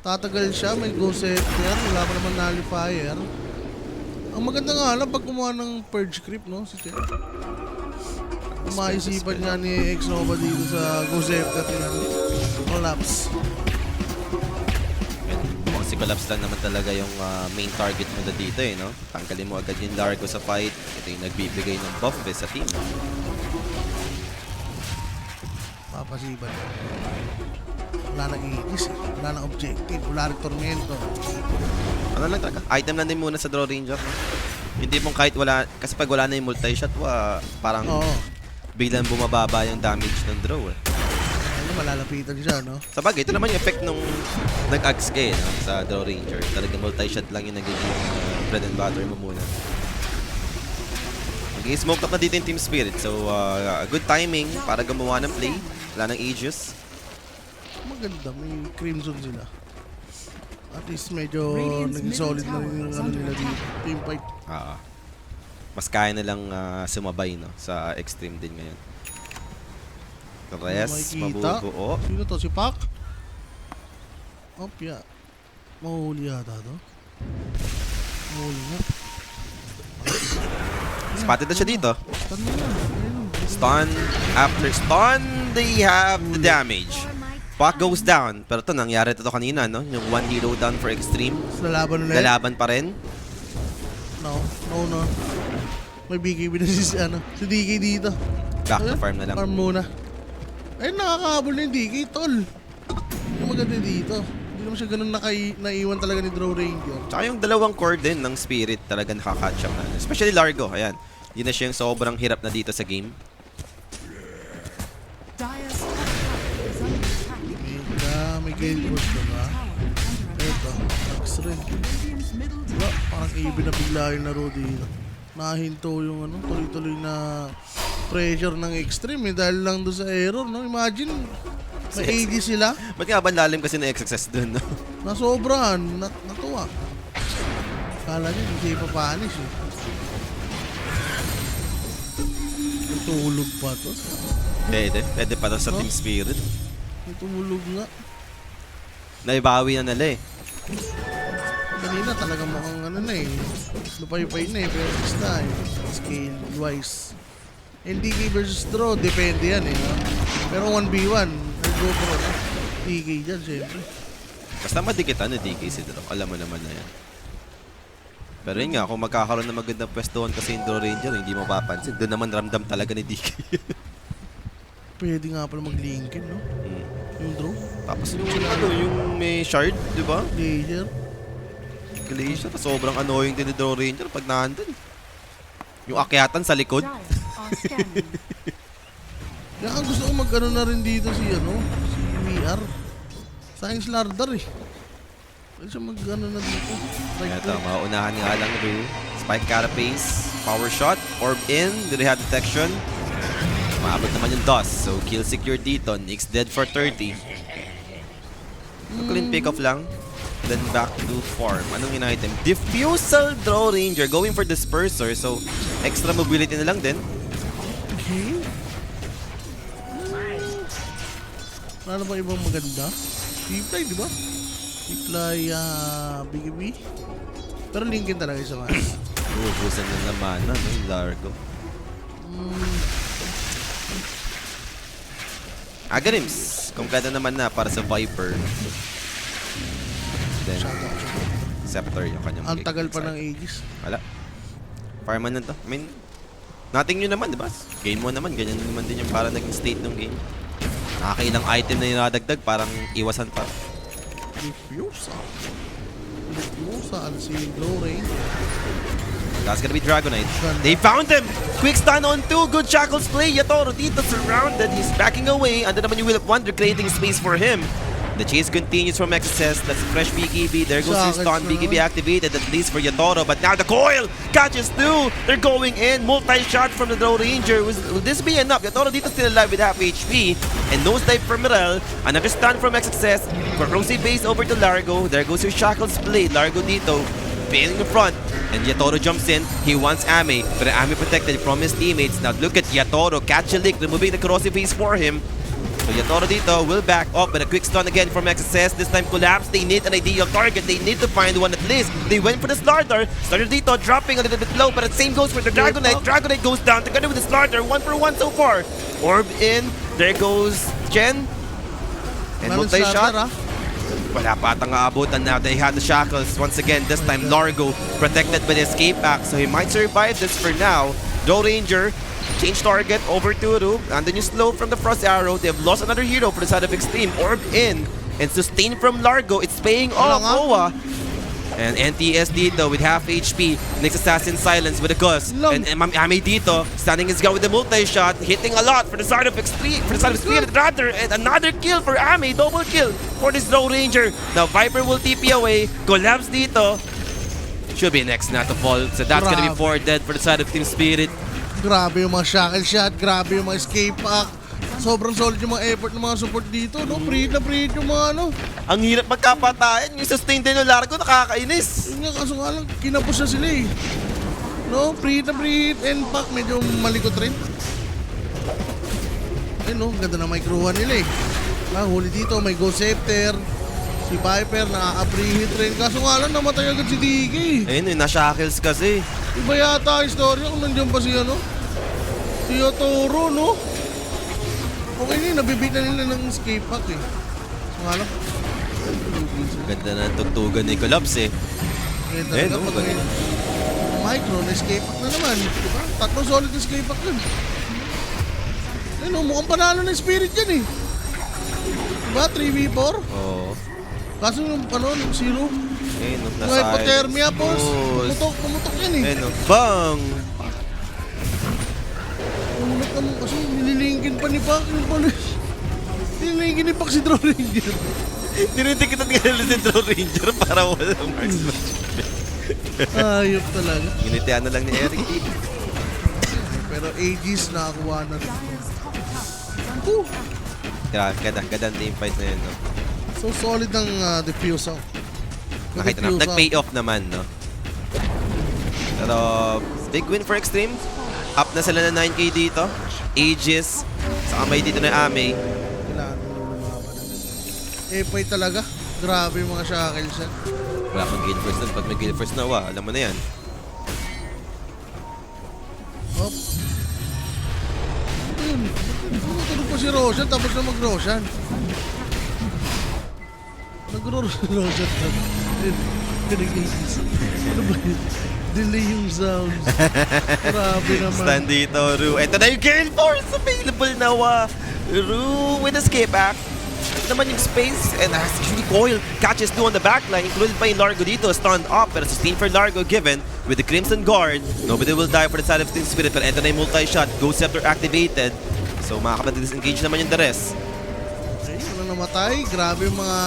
Tatagal siya. May go setter. Wala pa naman nullifier. Ang maganda nga lang pag kumuha ng purge creep, no? Si Chen. Maisipan nga ni X-Nova dito sa go setter. Collapse. Mukhang si Collapse lang naman talaga yung main target mo na dito eh, no? Tanggalin mo agad yung Largo sa fight. Ito yung nagbibigay ng buff eh, sa team. Papasipan. Wala nang itis. Wala nang objective. Wala rin tormento. Ano lang talaga? Item lang din muna sa Draw Ranger. No? Hindi mong kahit wala, kasi pag wala na yung multi-shot, parang Oo. biglang bumababa yung damage ng draw eh. Ano, malalapitan siya, no? Sa bagay, ito naman yung effect nung nag-axe ka eh, no? Sa Draw Ranger. Talagang multi-shot lang yung nagiging bread and butter mo muna. Magiging smoke up na dito yung Team Spirit. So, good timing para gumawa ng play. Wala ng Aegis. Maganda, may crimson sila. At least medyo naging solid na rin yung ano nila dito. Team fight. Mas kaya na lang sumabay no? Sa Extreme din ngayon. The rest, Makikita. mabubuo. Sino to? Si Pac? Opya. Mahuli yata to. Mahuli nga. Spotted na siya dito. Stun mo na. Ayun. Stun. After stun, they have the damage. Pac goes down. Pero ito, nangyari ito kanina, no? Yung 1 hero down for Extreme. Lalaban ulit. Lalaban pa rin. No. May BKB na si DK dito. Back to farm na lang. Farm muna. Ay, nakakahabol na yung DK, tol. Yung maganda dito. Hindi naman siya ganun naiwan talaga ni Draw Ranger. Tsaka yung dalawang core din ng Spirit talaga nakakatch up na. Especially Largo, ayan. Yun na siya yung sobrang hirap na dito sa game. Dire's top tower is under attack. May gale force ka ba? Tower under Eto, attack. Axe rin. Radiant's middle Diba? tower Parang is even na falling. bigla yung laro dito. Nakahinto yung tuloy-tuloy na pressure ng Extreme dahil lang doon sa error, no? Imagine, may AD sila, Ba't nga ba lalim kasi na XXS dun, no? nasobrahan, natuwa. Kala niya, hindi siya ipapanish eh. Natulog pa to. Pwede pa to sa No? Team Spirit. Natulog nga. Naibawi na nila eh. Kanina talaga mukhang lupay-pay na eh, pero basta scale wise. DK versus Draw, depende yan eh. No? Pero 1v1, go pro na. DK dyan, syempre. Basta madikitan na DK si Draw. Alam mo naman na yan. Pero yun nga, kung magkakaroon ng magandang pwestuhan kasi yung Draw Ranger, hindi mo papansin. Doon naman ramdam talaga ni DK. Pwede nga pala mag-linkin, no? Yung Draw. Tapos yung may shard, di ba? Laser. Glacier, sobrang annoying din ni Draw Ranger pag nandun. Yung akyatan sa likod. Dire are scanning. Kaya ang gusto ko mag-ano na rin dito si VR. Sa akin Slardar eh. Pwede siya mag-ano na dito. Ito, maunahan nga lang Ru. Spike carapace, power shot, orb in, do they have detection? Maabot naman yung dust, so kill secure dito. Nyx dead for 30. Clean pick off lang. Then back to farm. Anong in-item? Diffusal Draw Ranger. Going for Disperser, so extra mobility na lang din. Okay. Wala na ba ibang maganda? Reply, di ba? Reply, BKB. Pero linkin talaga isa nga. Ubusan ng laman na, no? Yung Largo. Agarims. Kompleto naman na para sa Viper. Then, Scepter yung kanyang Ang tagal pa side. ng ages. Wala. Fireman na to. I mean, nothing nyo naman, di ba? Game mo naman, ganyan naman din yung para naging state ng game. Nakakailang item na ninadagdag, parang iwasan pa. Diffusa. Diffusa. Ano si Glory? That's gonna be Dragonite. They found him! Quick stun on 2. Good Shackles play. Yatoro dito surrounded. He's backing away. Ando naman yung Will of Wonder creating space for him. The chase continues from XSS. That's a fresh BKB. There goes his stun. BKB activated at least for Yatoro. But now the coil catches 2. They're going in. Multi-shot from the Draw Ranger. Will this be enough? Yatoro dito still alive with half HP. And no snipe from Mirel. Another stun from XSS. For Rosie base over to Largo. There goes your Shackles play. Largo dito. Failing in front. And Yatoro jumps in. He wants Ame. But Ame protected from his teammates. Now look at Yatoro. Catch a lick. Removing the corrosive base for him. So Yatoro dito will back up, but a quick stun again from XSS. This time collapse. They need an ideal target. They need to find one at least. They went for the Slardar. Starter dito dropping a little bit low, but the same goes for the Dragonite. Dragonite goes down together with the Slardar. 1-for-1 so far. Orb in. There goes Chen. And multi-shot. Wala pa atang aabutan now. They had the Shackles. Once again, this time Largo protected by the escape axe. So he might survive this for now. Draw Ranger. Change target over to Ru. And then you slow from the Frost Arrow. They have lost another hero for the side of Extreme. Orb in. And sustain from Largo. It's paying off. Owa. And NTS dito with half HP. Next Assassin silence with a Gus. And Ame dito. Standing his ground with the multi-shot. Hitting a lot for the side of Extreme. For the side of Spirit rather. And another kill for Ame. Double kill for this Draw Ranger. Now Viper will TP away. Collapse dito. Should be next na to fall. So that's gonna be 4 dead for the side of Team Spirit. Grabe yung mga shackle shot, grabe yung mga escape pack. Sobrang solid yung mga effort ng mga support dito, no? Preheat na preheat yung mga ano. Ang hirap magkapatayan. Yung sustain din ng Largo, nakakainis. Yun nga, kaso nga lang, kinapos na sila eh. No? Preheat na preheat and pack, medyo malikot rin. Ayun no, ganda na micro-1 nila eh. Huli dito, may Ghost Scepter. Si Viper, nakaka-preheat rin. Kaso nga lang, namatay agad si DK. Ayun, na-shackles kasi. Iba yata ang istorya kung nandiyan pa si ano? Si Yatoro, no? Okay na, nabibit na nila ng escape pack eh. So nga lang. Ganda na ng tugtugan ni Collapse eh. Ngayon talaga no, pag micro na escape pack na naman. Diba? Tatlong solid na escape pack yun. Ayun, mukhang panalo ng spirit yan eh. Diba? 3v4? Oo. Kaso yung ano, yung zero. Ayun, Yung hypothermia po. Pumutok yan eh. Ayun, bang! Ulit naman kasi nililingkin pa ni Pac. Yung pala. Nililingkin ni Pac si Draw Ranger. Tinitikitan ka nila si Draw Ranger para walang marksman. Ayop talaga. Ginitian na lang ni Eric dito. Pero Aegis nakakuha na rin. Dire's top tower is under attack. Gandang team fight na yun, no? So solid ng diffuser. Nakita na, nag-pay off naman, no? Pero, big win for Extreme. Up na sila na 9k dito. Aegis. Sa kamay dito na Ame. Kailangan mo naman lumaban. Epay talaga. Grabe yung mga shackle shot. Wala pang guild first nun. Pag may guild first na, alam mo na yan. Hop. Ayun. Tulog pa si Roshan tapos na mag-Roshan. Nag-Roshan na. Pinag-Aegis. Ano ba yun? Delay yung sounds. Grabe naman. Stand dito, Ru. Ito na yung Gale Force available na Ru with escape back. tight naman yung space and as usually Coil catches 2 on the backline, included pa yung Largo dito, stunned up, pero sustain for Largo given with the Crimson Guard. Nobody will die for the side of Team Spirit, pero ito na yung multi-shot, Ghost Scepter activated. So makakapag-disengage naman yung the rest. Okay, wala namatay. Grabe yung mga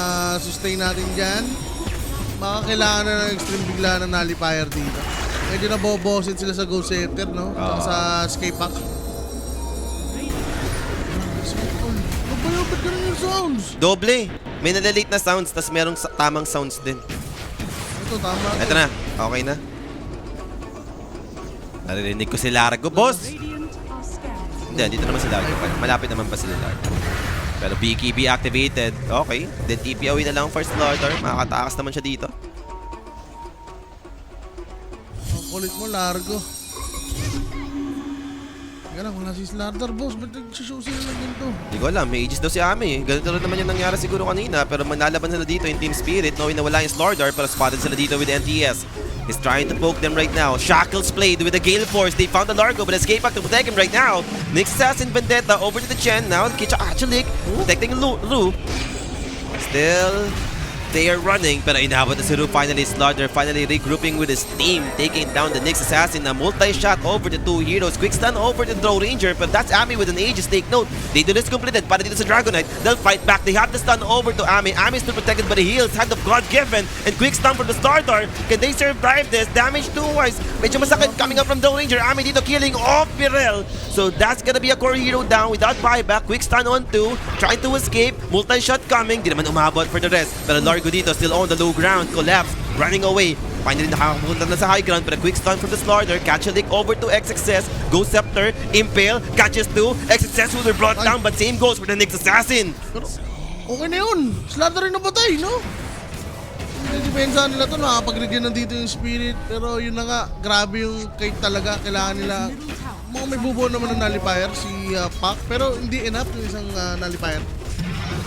sustain natin dyan. Baka kailangan na ng extreme bigla na nullifier dito. Medyo nabobosit sila sa Ghost Scepter, no? Sa escape pack. Ba't ganun yung sounds? Doble. May nalalate na sounds, tas merong tamang sounds din. Ito, tama. Ito na. Okay na. Naririnig ko si Largo, boss! Radiant are scanning. Hindi, dito naman si Largo pa. Malapit naman pa sila Largo. Pero BKB activated. Okay. Then TP away na lang first Slaughter. Makakatakas naman siya dito. Ang kulit mo, Largo. Teka lang, wala si Slaughter, boss. Ba't nag-show sila lang ganito? Hindi ko alam. May aegis daw si Ame. Ganito rin naman yung nangyari siguro kanina. Pero manlalaban sila dito yung Team Spirit. Knowing na wala yung Slaughter. Pero spotted sila dito with NTS. He's trying to poke them right now. Shackles played with the Gale Force. They found the Largo, but escape back to protect him right now. Nyx Assassin Vendetta over to the Chen. Now Kicha Achalik protecting Lu. Still, they are running. Pero inabot na si Ru finally. Slaughter finally regrouping with his team. Taking down the Nyx Assassin. A multi-shot over the 2 heroes. Quick stun over the Throw Ranger. But that's Ame with an Aegis. Take note. They do this completed. Para dito sa Dragonite. They'll fight back. They have the stun over to Ame. Ame is still protected by the heals. Hand of God given. And quick stun from the Starter. Can they survive this? Damage 2-wise. Medyo masakit coming up from Throw Ranger. Ame dito killing off Pirel. So that's gonna be a core hero down without buyback. Quick stun on 2. Trying to escape. Multi-shot coming. Di naman umabot for the rest. Pero Largo dito still on the low ground. Collapse. Running away. Finally nakakapunta na sa high ground. Pero quick stun from the Slaughter. Catch a lick over to XXS. Ghost Scepter. Impale. Catches 2. XXS who they're brought down. But same goes for the Nyx Assassin. Pero, okay na yun. Slaughter rin napatay, no? Depensa nila to, nakapag-regyan nandito yung Spirit. Pero yun na nga, grabe yung kite talaga. Kailangan nila, mga may bubuo naman ng nullifier, si Pac. Pero hindi enough yung isang nullifier.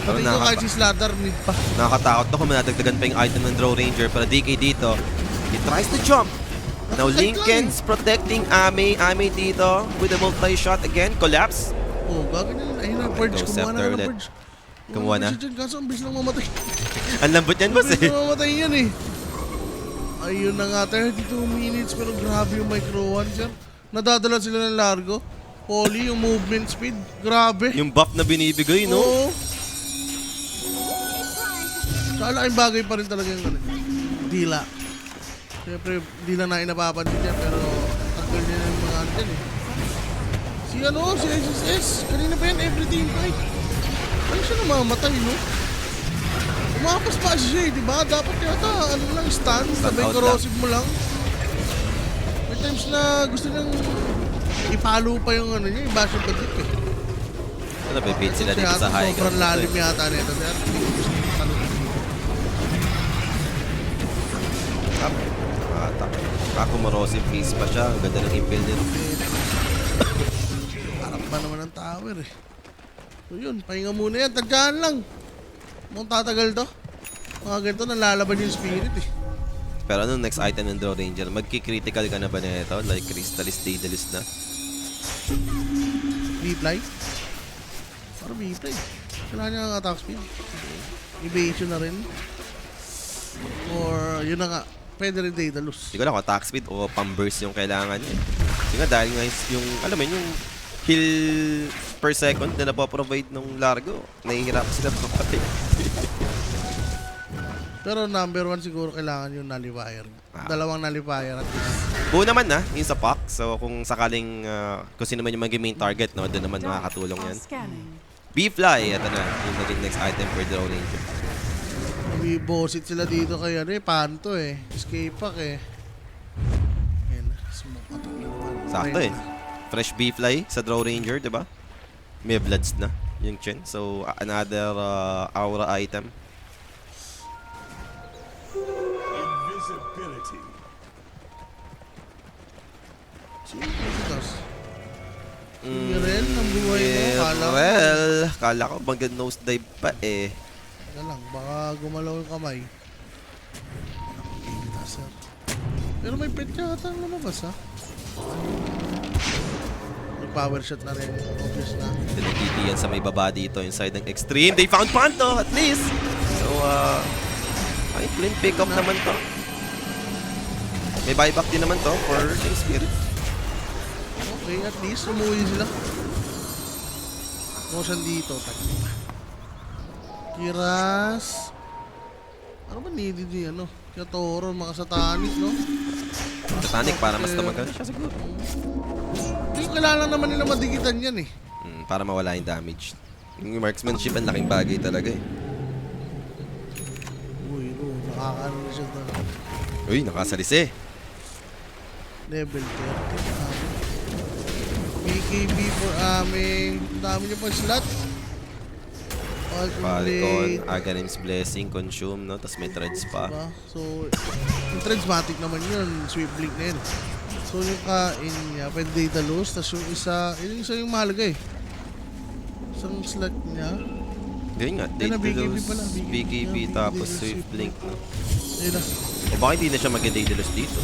Pati ko kahit si Slaughter, need pa. Nakakatakot to kung manadagdagan pa yung item ng Draw Ranger. Pero DK dito, he tries to jump. Now Lincoln's protecting Ame. Ame dito with a multi-shot again. Collapse. Oh, gaganyan. Ayun na, Purge. Ghost Kumuha na Scepter ng ulit. Purge. Kumuha na. Dyan, kaso ang bilis lang mamatay. Ang lambot yan, boss Bilis eh. lang mamatay yan eh. Ayun na nga, 32 minutes. Pero grabe yung micro 1, sir. Nadadala sila ng Largo. Poly, yung movement speed. Grabe. Yung buff na binibigay, no? Oo. Sa laking bagay pa rin talaga yung dila. Siyempre, di lang na inapapansin niya, pero tagal niya yung mga ano dyan eh. Si SSS, kanina pa yan, everything fight. Ano siya namamatay, no? Umapas pa siya eh, di ba? Dapat yata, ano lang, stun, sabay out corrosive mo lang. May times na gusto niyang ipalo pa yung ano niya, i-bash yung badik eh. Ano, bebait sila dito sa high Sobrang ground. lalim yata nito, sir. Hindi ko gusto niyang talunin dito. Kako Morosive face pa siya. Ang ganda ng impale din. Harap ba naman ang tower eh. So yun, pahinga muna yan. Tagdaan lang. Mukhang tatagal to. Mga ganito, nalalaban yung Spirit eh. Pero anong next item ng Draw Ranger? Magki-critical ka na ba nito? Like Crystallis, Daedalus na? B-fly? Parang B-fly. Kailangan niya ang attack speed. Evasion na rin. Or yun na nga. Pwede rin Daedalus. Hindi ko lang kung attack speed o pang-burst yung kailangan niya. Kasi nga dahil nga yung, alam mo yun, yung heal per second na napoprovide ng Largo, nahihirap sila makapatid. Pero number 1 siguro kailangan yung nullifier. Dalawang nullifier at least. Buo naman na, yung sa pack. So kung sakaling, kung sino man yung mag-main target, no, doon naman makakatulong Are yan. scanning. B-Fly, ito na, yung naging next item for Draw Ranger. Bosit sila dito kay ano eh, Panto eh. Escape pack eh. Ayan na, smoke attack naman. Sakto eh. Fresh B-Fly sa Draw Ranger, di ba? May bloods na yung Chen. So another aura item. Invisibility. Sino yung tos? Mirel, ang buhay mo, kala ko. Well, kala ko bang nose dive pa eh. Teka lang, baka gumalaw yung kamay. Nakikita, sir. Pero may pet yata ang lumabas, ha? power shot na rin. Obvious na. Tinititi yan sa may baba dito inside ng Extreme. They found Panto at least. So, ay, clean pick up naman to. May buyback din naman to for Team Spirit. Okay, at least umuwi sila. Motion dito. Kiras. Ano ba needed ni ano? Kaya Toro, mga Satanic, no? Satanic para mas tumagal siya siguro. Hindi kailangan naman nila madikitan yan eh. Para mawala yung damage. Yung marksmanship ang laking bagay talaga eh. Uy, nakakaano na siya doon. Uy, nakasalisi. Level 30. BKB for aming. Dami niya pa slot. Falcon, Aghanim's Blessing, Consume, no? Tapos may threads pa. Diba? So, yung Transmatic naman yun. Sweep Blink na yun. So, yung kain niya, pwede data loss. Tapos yung isa yung mahalaga eh. Isang slot niya. Yun nga, Yan na, BKB Daedalus, pala, BKB. BKB, Yeah, tapos Daedalus, Swift Blink, no? Ayun na. O baka hindi na siya mag-Daedalus dito.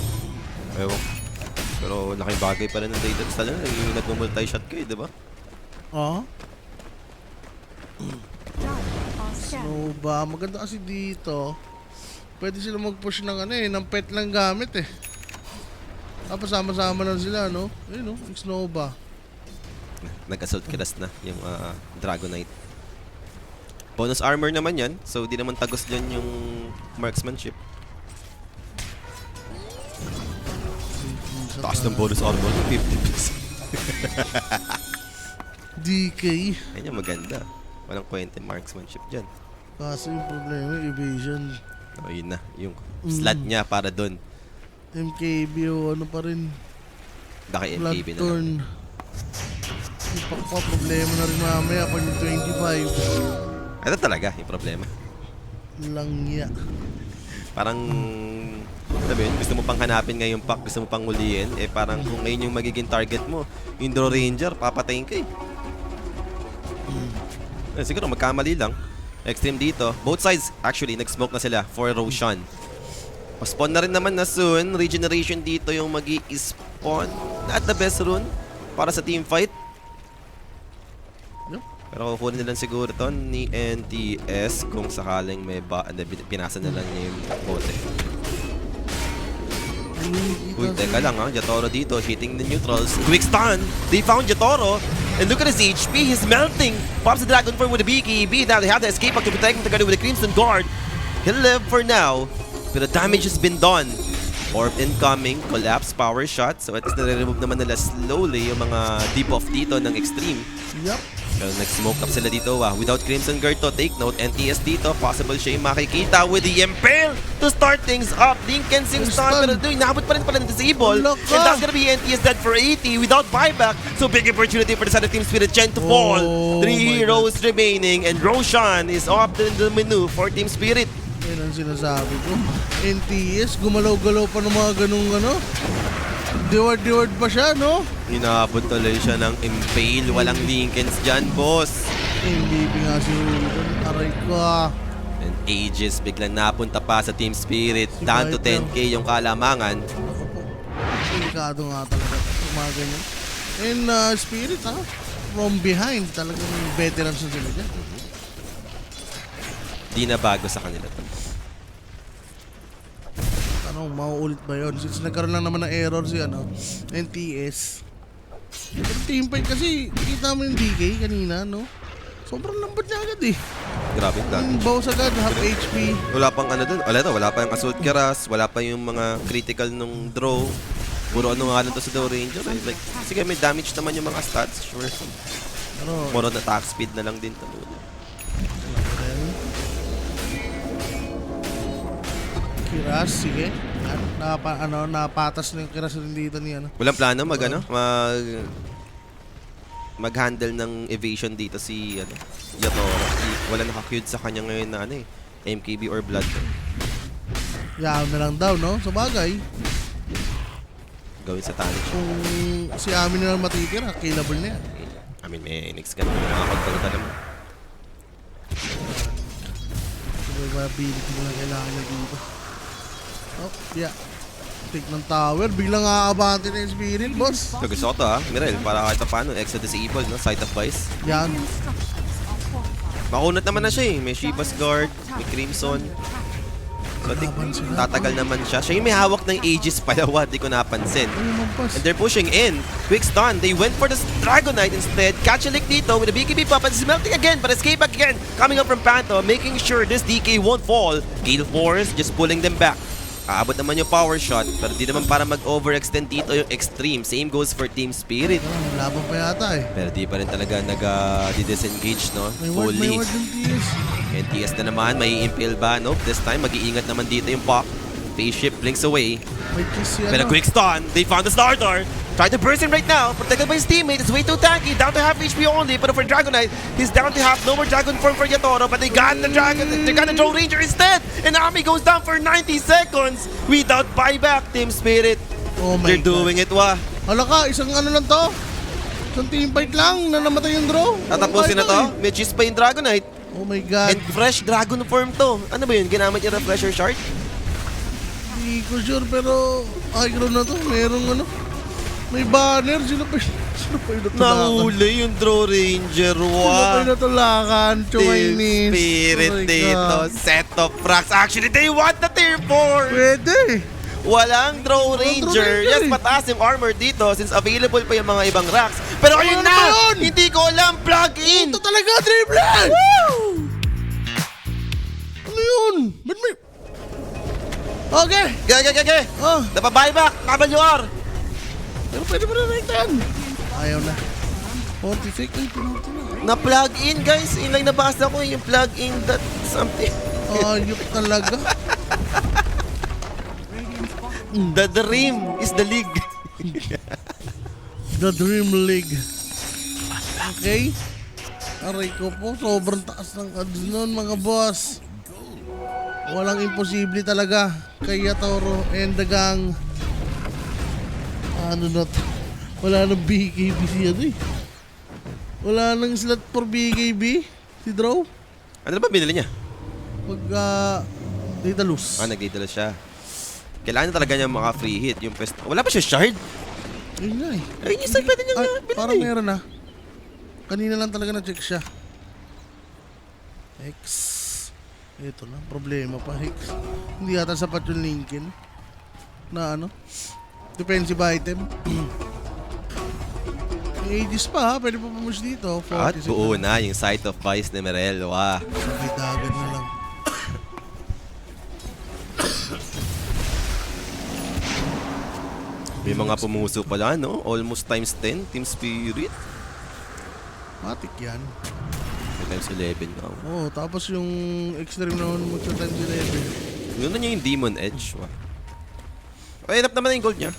Ewan. Pero laking bagay pa rin ng Daedalus talaga. Yung nagmumulti-shot kayo, di ba? Oo. Scan. So, ba, maganda kasi dito. Pwede sila mag-push ng ano eh, ng pet lang gamit eh. Tapos sama-sama lang sila, no? Ayun, no? X-Nova. Nag-assault kiras na yung Dragonite. Bonus armor naman yan. So, di naman tagos dyan yung marksmanship. Taas ng bonus armor, 50%. DK. Ayun yung maganda. Walang kwenta yung marksmanship dyan. Kaso yung problema, evasion. O, yun na. Yung slot niya para dun. MKB o ano pa rin. Daki MKB na lang. Bloodthorn. Yung pakpa, problema na rin mamaya pag yung 25. Ito talaga yung problema. Langya. Parang, alam mo yun, gusto mo pang hanapin ngayong pack, gusto mo pang uliin, eh parang kung ngayon yung magiging target mo, yung Draw Ranger, papatayin ka eh. Siguro magkamali lang. Extreme dito. Both sides, actually, nag-smoke na sila for Roshan. Pa-spawn na rin naman na soon. Regeneration dito yung mag-i-spawn. Not the best rune para sa team fight. Yep. Pero kukunin nila siguro to ni NTS kung sakaling may pinasa na lang niya yung bote. Uy, teka lang ha. Jotaro dito, hitting the neutrals. Quick stun! They found Jotaro! And look at his HP, he's melting! Pops the Dragon Form with the BKB. Now they have to escape back to protect him together with the Crimson Guard. He'll live for now, pero damage has been done. Orb incoming, collapse, power shot. So at least nare-remove naman nila slowly yung mga debuff dito ng Extreme. Yup. Pero nag-smoke up sila dito without Crimson Guard to take note. NTS dito, possible siya yung makikita with the Impale to start things up. Lincoln yung stun, pero doon, naabot pa rin pala ng disable. Look, And that's gonna be NTS dead for 80 without buyback. So big opportunity for the side of Team Spirit Chen to fall. Oh 3 my heroes remaining and Roshan is off in the menu for Team Spirit. Yan ang sinasabi ko. NTS, gumalaw-galaw pa ng mga ganung ano. Deward pa siya, no? Inaabot tuloy siya ng Impale. Walang Lincolns dyan, boss. MVP nga si Ruben. Aray ko ah. And Aegis biglang napunta pa sa Team Spirit. Si Down to Viper. 10k yung kalamangan. Ako po. Delikado nga talaga. Yung mga ganyan. And Spirit ha. From behind. Talagang veterans na sila dyan. Di na bago sa kanila to. Tanong, mauulit ba yun? Since nagkaroon lang naman ng error si NTS. Pero team fight kasi, kita mo yung DK kanina, no? Sobrang lambat niya agad eh. Grabe yung Yung damage. bows agad, half HP. Wala pang ano dun. Wala pa yung Assault Keras. Wala pa yung mga critical nung draw. Puro ano nga lang to sa Draw Ranger. Eh. Like, sige, may damage naman yung mga stats. Sure. Pero, More on attack speed na lang din to. Kiras, sige. Napatas na yung Kiras rin dito ni ano. Walang plano mag-handle ng evasion dito si Yatoro. Wala naka-queued sa kanya ngayon na MKB or Blood. Yaw na lang daw, no? Sa bagay, Gawin sa Tanich. kung si Amin na lang matitira, killable na yan. I mean, may next ka na. Makakagpagod naman. Survivability mo lang kailangan niya dito. Oh, yeah. Take ng tower. Biglang aabante na yung spirit, boss. So, gusto ko to ha, Mirel, para kahit pa paano, Exodus Evil, no? Sight of Vice. Yan. Makunat naman na siya eh. May Shiva's Guard, may Crimson. So, tatagal naman siya. Siya yung may hawak ng Aegis palawa, di ko napansin. Ay, mampas. And they're pushing in. Quick stun. They went for the Dragonite instead. Catch a lick dito with a BKB pop and melting again, but escape again. Coming up from Panto, making sure this DK won't fall. Gale Force just pulling them back. Aabot naman yung power shot, pero di naman para mag-overextend dito yung Extreme. Same goes for Team Spirit. Laban pa yata eh. Pero di pa rin talaga nag-disengage, no? May ward yung TS. And TS na naman, may impale ba? Nope, this time mag-iingat naman dito yung Pop. Phase shift blinks away. May kiss yan. Pero quick stun, they found the starter. Try to burst him right now, protected by his teammate. It's way too tanky, down to half HP only. But for Dragonite, he's down to half. No more Dragon form for Yatoro, but they got the Dragon. They got the Drone Ranger instead. And Ami goes down for 90 seconds without buyback. Team Spirit, Oh my they're doing it, wa. Hala ka, isang ano lang to. Isang team fight lang na namatay yung draw. Tatapusin na to. May cheese pa yung Dragonite. Oh my god. And fresh Dragon form to. Ano ba yun? Ginamit yung Refresher Shard? Hindi ko sure pero high-ground na to. Merong ano. May banner. Sino pa yung natulakan? Nahuli yung Draw Ranger, Sino pa yung wa. natulakan? Team Chumainis. Spirit Oh my dito. God. Set of frags. Actually, they want the tier 4. Pwede. Walang Draw Ranger. Ranger Yes, eh. mataas yung armor dito since available pa yung mga ibang racks. Pero ayun Ano na! ba yun? Hindi ko alam. Plug in! Ito talaga, dribbler! Ano yun? Ba't may... Okay. Gage. Oh, Napabuyback. Kabal yung R. pero pwede mo na yan. Ayaw na. 45. Ay, pinuto na. Na-plug in, guys. Yun lang nabasa ko yung plug in that something. Ayop talaga. The dream is the league. The Dream League. Okay. Aray ko po, sobrang taas ng odds nun mga boss. Walang imposible talaga kay Yatoro and the gang. Ano na to? Wala nang BKB siya eh. Wala nang slot for BKB si Draw. Ano na ba binili niya? Pag Daedalus. Nagdidala siya. Kailangan na talaga niya mga free hit. Yung wala pa siya shard? Yun nga eh. Ay, yung pwede niya nga binili. Parang meron na. Kanina lang talaga na-check siya. X. Ito na, problema pa, X. Hindi yata sapat yung Lincoln. Na ano? Defensive item. May Aegis pa ha, pwede pa pumus dito. At 46 buo na yung Sight of Vice ni Merel. Wow. Sabay dagat na lang. May mga pumuso pala, no? Almost times 10, Team Spirit. Matik yan. May times 11 now. Oh, tapos yung extreme naman magsa-times 11. Ganoon niya yung Demon Edge. Wow. Ay, enough naman na yung gold niya.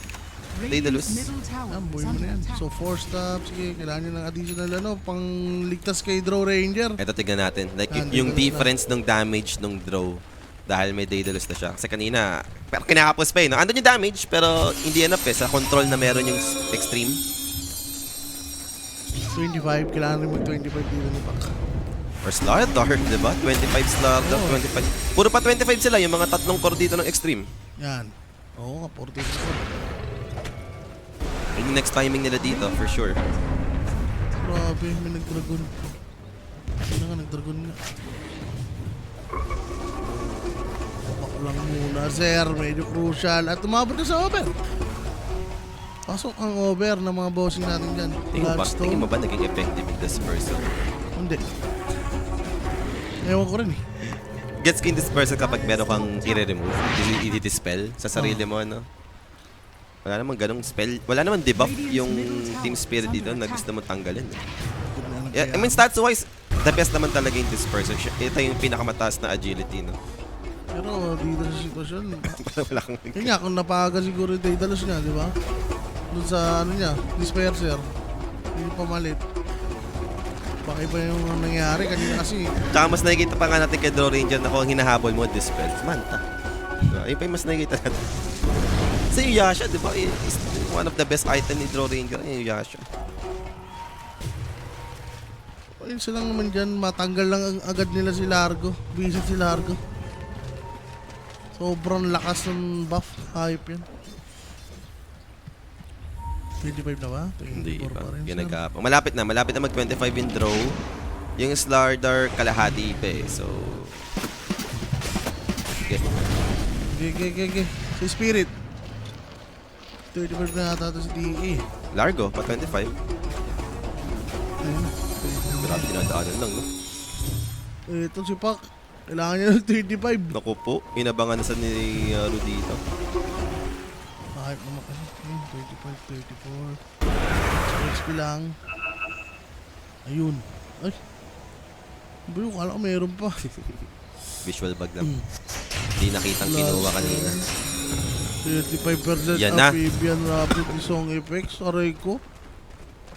Daedalus. Ah, buhay mo na yan. So, 4 stops. Sige, kailangan nyo ng additional pang ligtas kay Draw Ranger. Ito, tignan natin. Like, Yan, yung Daedalus difference ng damage ng draw dahil may Daedalus na siya. Kasi kanina, pero kinakapos pa eh, no? Andun yung damage, pero hindi enough eh. Sa control na meron yung extreme. 25, kailangan rin mag-25 dito ni Pak. Or Slardar, diba? 25 Slardar, 25. Puro pa 25 sila, yung mga tatlong core dito ng extreme. Yan. Oo nga, 40 ko. Yung next timing nila dito, for sure. Grabe, may nag-dragon. Ano nga, nag-dragon nga. Bak lang muna, sir. Medyo crucial. At umabot na sa over. Pasok ang over ng mga bossing natin dyan. Tingin mo ba naging effective with this person? Hindi. Ewan ko rin eh. Gets ko yung dispersal kapag meron kang i-remove, i-dispel sa sarili mo, no? Wala namang ganong spell. Wala namang debuff yung Team Spirit dito na gusto mo tanggalin. Yeah, I mean, stats-wise, the best naman talaga yung dispersal. Ito yung pinakamataas na agility, no? Pero dito sa sitwasyon, Wala kang... yun nga, kung napaga siguro yung Daedalus niya, di ba? Doon sa ano niya, disperser. Hindi pa malit. Baka iba yung nangyari kanina kasi. Tsaka mas nakikita pa nga natin kay Draw Ranger na kung hinahabol mo, dispel. Manta. Diba? Ayun pa yung mas nakikita natin. Sa yung Yasha, di ba? Is one of the best item ni Draw Ranger, yung Yasha. Ayun silang naman dyan, matanggal lang agad nila si Largo. Visit si Largo. Sobrang lakas ng buff. Hype yan. 25 na ba? Hindi 24 pa. pa rin. Ginagapang. Malapit na mag-25 yung draw. Yung Slardar, kalahati pa eh. So, okay. Okay. Si Spirit. 35 na yata ito si DE. Largo, pa 25. Ayun. Grabe, dinadaanan lang, no? Ito si Pak. Kailangan niya ng 35. Naku po, inabangan na sa ni Rudito. Hype naman kasi. 25, 34. XP lang. Ayun. Ay. Ba yung kala ko meron pa. Visual bug lang. Hindi nakitang kinuha kanina. 35% Yan na. amphibian rapid song effects. Aray ko.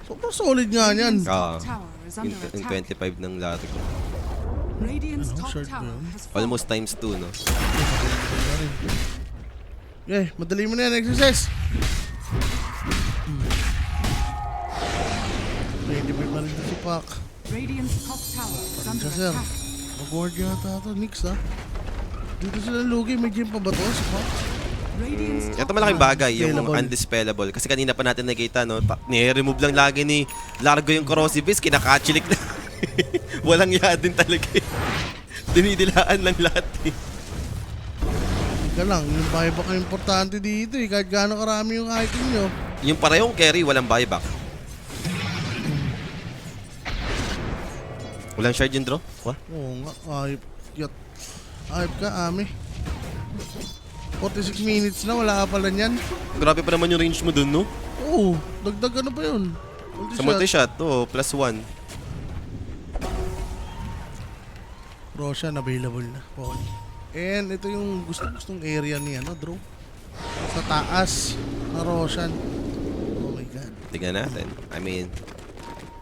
Sobrang solid nga yan. Tower is Yung, under yung attack. 25 ng Largo. Radiant's Ano, top short tower ba yun? has fallen. Almost times 2, no? Okay, madali mo na yan, exercise. 25 na rin ito si Pak. Radiant's top tower is under Siya, sir. attack. Mag-ward yata ito. Nix, ha? Dito sila lugi. May gym pa ba ito si Pak? Radiant's top Ito malaking bagay, yung Dispellable. undispellable. Kasi kanina pa natin nakita, no? Ni-remove lang lagi ni Largo yung corrosive beast, kinakachilik na. Walang yadin talaga eh. Dinidilaan lang lahat eh. Ika lang, yung buyback ang importante dito eh. Kahit gaano karami yung item nyo. Yung parehong carry, walang buyback. Walang shard yung draw? What? Oo nga, ayip. Yat. Ayip ka, Ami. 46 minutes na, wala ka pala niyan. Grabe pa naman yung range mo dun, no? Oo, dagdag ano pa yun? Sa multi-shot, oh, +1. Roshan available na. Okay. And ito yung gustong area ni ano, Drew. Sa taas na Roshan. Oh my god. Tignan natin. I mean,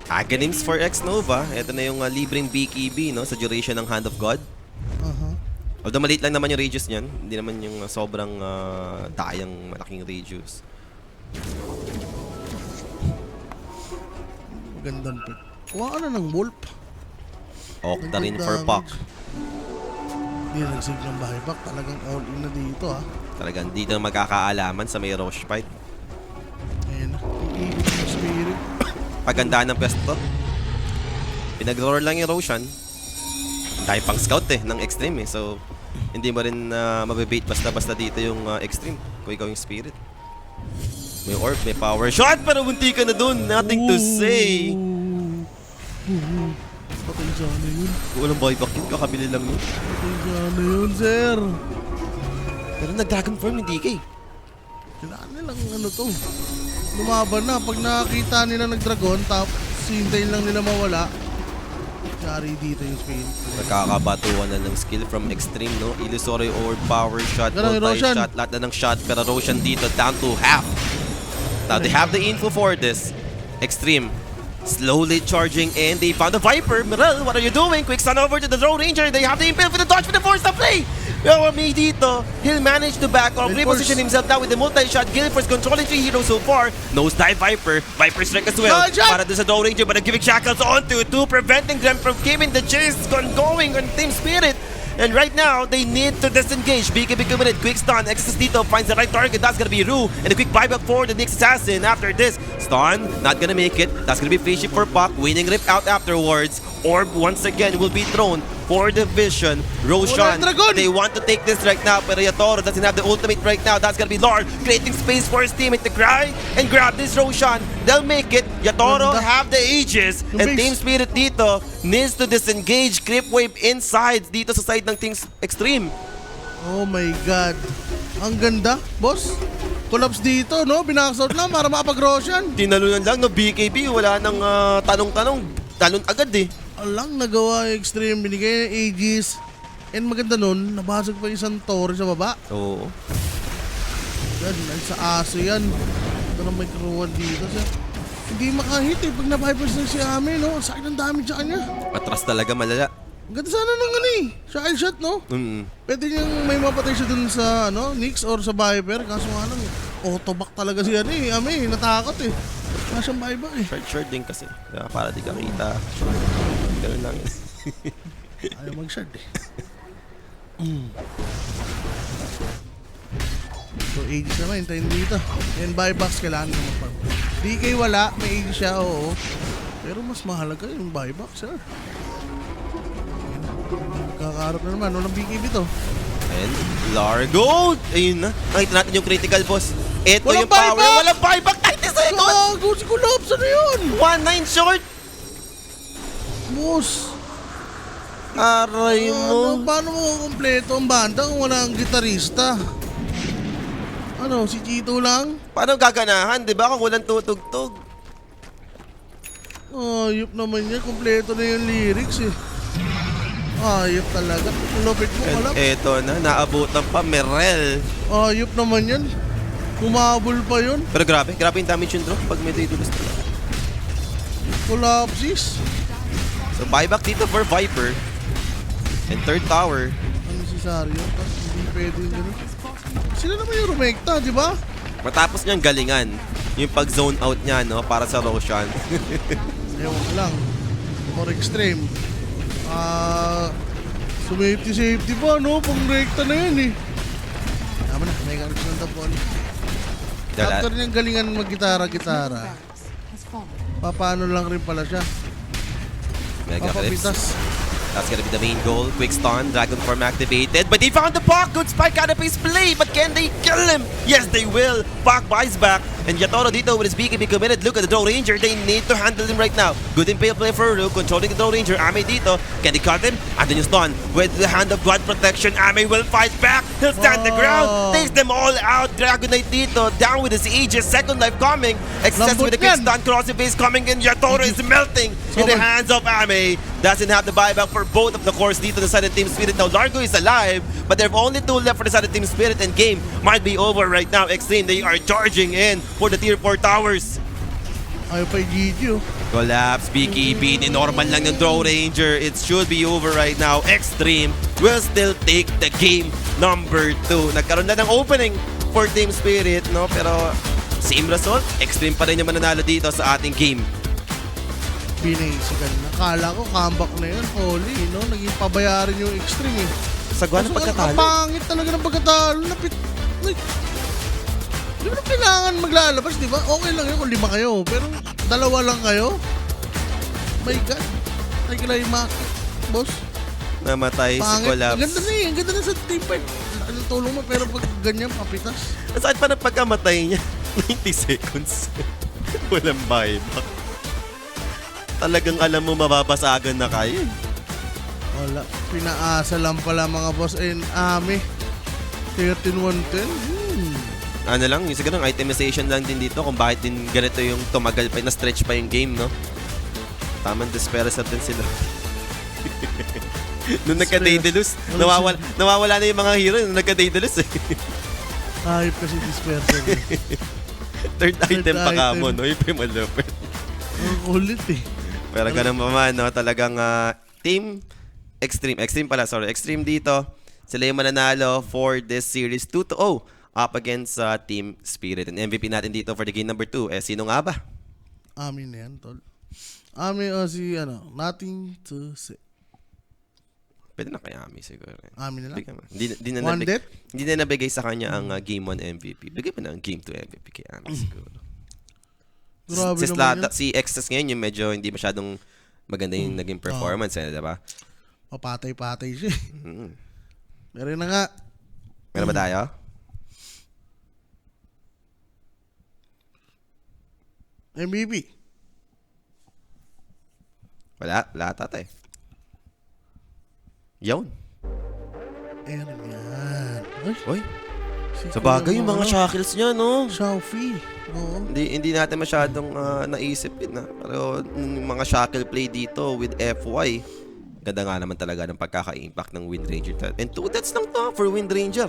Aghanims for X Nova. Ito na yung libreng BKB, no? Sa duration ng Hand of God. Aha. Although maliit lang naman yung radius niyan. Hindi naman yung sobrang dayang malaking radius. Magandang pick. Kuha ka na ng wolf. Octarine Dagdag for damage. Puck. Hindi nagsave ng buyback. Talagang all in na dito ah. Talagang dito na magkakaalaman sa may Roche fight. Ayan na. Iibig yung spirit. Pagandaan ng pwesto. Pinag-roar lang yung Roshan. Dahil pang scout eh, ng Extreme eh. So, hindi mo rin mabibait basta-basta dito yung Extreme. Kung ikaw yung Spirit. May orb, may power shot, pero munti ka na dun. Nothing to say. Patay sana yun. Kung walang buyback yun, kakabili lang yun. Patay sana yun, sir. Pero nag-dragon form ni DK. Kailangan nilang ano to. Lumaban na. Pag nakakita nila nag-dragon, tapos hintayin lang nila mawala. Yari dito yung spirit. Nagkakabatuan na ng skill from Extreme, no? Illusory orb, power shot, Ganun, multi-shot, lahat na ng shot. Pero Roshan dito, down to half. Now, they have the info for this. Extreme. Slowly charging in. They found the Viper. Mirel, what are you doing? Quick stun over to the Drone Ranger. They have the impale for the dodge for the force to play. Pero me dito, he'll manage to back off. Gilforce. Reposition himself now with the multi-shot. Gilforce controlling 3 heroes so far. Nosedive Viper. Viper strike as well. Dodge shot! Para doon sa Drone Ranger, but giving shackles onto it, preventing them from keeping the chase going on Team Spirit. And right now, they need to disengage. BKB committed. Quick stun. Exodus dito finds the right target. That's gonna be Rue. And a quick buyback for the next assassin. After this, stun. Not gonna make it. That's gonna be Fishy for Puck. Winning rip out afterwards. Orb once again will be thrown for the Vision. Roshan, Dragon! they want to take this right now. Pero Yatoro doesn't have the ultimate right now. That's gonna be Lord. Creating space for his teammate to cry and grab this Roshan. They'll make it. Yatoro Ganda. have the Aegis. Yung And base. Team Spirit dito needs to disengage. Creep wave inside dito sa side ng Team Extreme. Oh my god. Ang ganda, boss. Collapse dito, no? Binax-out lang para makapag-Roshan. Tinalunan lang no BKB. Wala nang tanong-tanong. Talon agad eh. Alang nagawa yung Extreme. Binigay ng Aegis. And maganda nun, nabasag pa isang torre sa baba. Oo. Yan, ay sa aso yan. Ito na may kruwan dito siya. Hindi makahit eh. Pag na-vipers na si Ame, no? Ang sakit ng damage sa kanya. Atras talaga malala. Ang ganda sana ng ano eh. Shotgun shot, no? Pwede niyang may mapatay siya dun sa, ano, Nyx or sa Viper. Kaso nga lang, autoback talaga siya eh. Ame, natakot eh. Wala siyang buyback eh. Short din kasi. Kaya para di ka kita. Ganun lang yun. Ayaw mag-shard eh. So, Aegis naman, hintayin dito. And buybacks, kailangan naman farm. DK wala, may Aegis siya, oo. Pero mas mahalaga yung buybacks, sir. Kakaharap na naman, walang BKB to. And Largo! Ayun na. Nakita natin yung critical boss. Ito Walang yung power. buyback! Walang buyback! 90 seconds! Gago, si Kulops, ano yun? 1-9 short! Boss. Aray mo. Paano mo kumpleto ang banda kung wala ang gitarista? Ano, si Chito lang? Paano gaganahan, di ba? Kung walang tutugtog. Ayop naman yan, kumpleto na yung lyrics eh. Ayop talaga. Lupit mo, And kalap. eto na, naabutan pa, Merel. Ayop naman yan. Kumabol pa yun. Pero grabe yung damage yung drop pag may Daedalus talaga. Collapses. So buyback dito for Viper. And third tower. Ano si Sario? Hindi pwede yung gano'n. Sila naman yung rumekta, di ba? Matapos niyang galingan, yung pag-zone out niya, no, para sa Roshan. Ewan ko lang. More extreme. Safety pa, no? Pang rekta na yan eh. Tama na, may karps ng tapon. After niyang galingan mag-gitara-gitara, Has fallen. paano lang rin pala siya. Mega clips. Papapitas. That's gonna be the main goal. Quick stun, Dragon Form activated. But they found the Pac. Good spike out of his play. But can they kill him? Yes, they will. Pac buys back. And Yatoro dito with his BKB committed. Look at the Drow Ranger. They need to handle him right now. Good impale play for Uru. Controlling the Drow Ranger. Ame dito. Can they cut him? And then you stun. With the hand of God protection, Ame will fight back. He'll stand the ground. Takes them all out. Dragon Knight dito. Down with his Aegis. Second life coming. Excess Lambot with a quick yan. stun. Crossing base coming in. Yatoro is melting in the hands of Ame. Doesn't have the buyback for both of the cores dito the Silent Team Spirit. Now Largo is alive, but there are only 2 left for the Silent Team Spirit and game might be over right now. Extreme, they are charging in for the tier 4 towers. Ayaw pa yung GG oh. Collapse, BKB, ni normal lang ng Drow Ranger. It should be over right now. Extreme will still take the game number 2. Nagkaroon na ng opening for Team Spirit, no? Pero same result. Extreme pa rin yung mananalo dito sa ating game. Binasigan na. Kala ko comeback na yun. Holy, no? Naging pabayaran yung extreme eh. Sagwa ng Kaso pagkatalo. ang pangit talaga ng pagkatalo. Di ba na kailangan maglalabas, di ba? Okay lang yun kung 5 kayo. Pero 2 lang kayo. My God. Ay climax. Boss. Namatay si Pangit. Collapse. Ang ganda na eh. Ang ganda na sa team fight. Anong tulong mo? Pero pag ganyan, papitas. Saan pa na pagkamatay niya? 90 seconds. Walang buyback. Talagang alam mo mababasagan na kayo. Wala. Pinaasa lang pala mga boss. And Ame. 13-110. Ano lang, yung siguro itemization lang din dito kung bakit din ganito yung tumagal pa, na-stretch pa yung game, no? Tamang dispersal din sila. Nung nagka-Daedalus, nawawala na yung mga hero nung nagka-Daedalus eh. Hype kasi disperser. Third item pa ka item. mo, no? Yung pimalupit. Ang kulit eh. Pero ganun pa man, no? Talagang team Extreme Extreme dito. Sila yung mananalo for this series 2-0 up against Team Spirit. And MVP natin dito for the game number 2. Eh, sino nga ba? Amin na yan, tol. Amin si nothing to say. Pwede na kay Ami siguro. Amin na lang. Bigyan mo. Hindi One death? Hindi na nabigay sa kanya ang Game 1 MVP. Bigyan mo na ang Game 2 MVP kay Ami siguro. Grabe Si naman yan. Si Exas ngayon yung medyo hindi masyadong maganda yung naging performance, diba? Papatay-patay siya. Mm. Pero yun na nga. Meron ba tayo? MVP. Wala tatay. Yun. Ayan yan. Ay, Oy, si sa bagay yung mga Kuya, shackles niya, no? Xiaofi. Oo. Hindi natin masyadong naisip yun, Pero yung mga shackle play dito with FY, ganda nga naman talaga ng pagkaka-impact ng Wind Ranger. And 2 deaths lang to for Wind Ranger.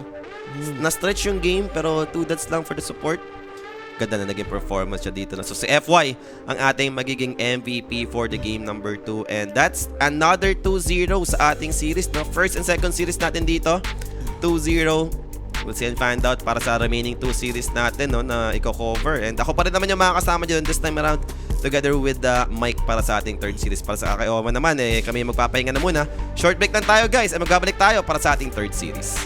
Na-stretch yung game pero 2 deaths lang for the support. Ganda na naging performance siya dito. So si FY ang ating magiging MVP for the game number 2. And that's another 2-0 sa ating series. No? First and second series natin dito. 2-0. We'll see and find out para sa remaining 2 series natin, no, na i-cover. And ako pa rin naman yung mga kasama dyan this time around together with Mike para sa ating third series. Para sa kay Oma naman, kami magpapahinga na muna. Short break lang tayo, guys. Magbabalik tayo para sa ating third series.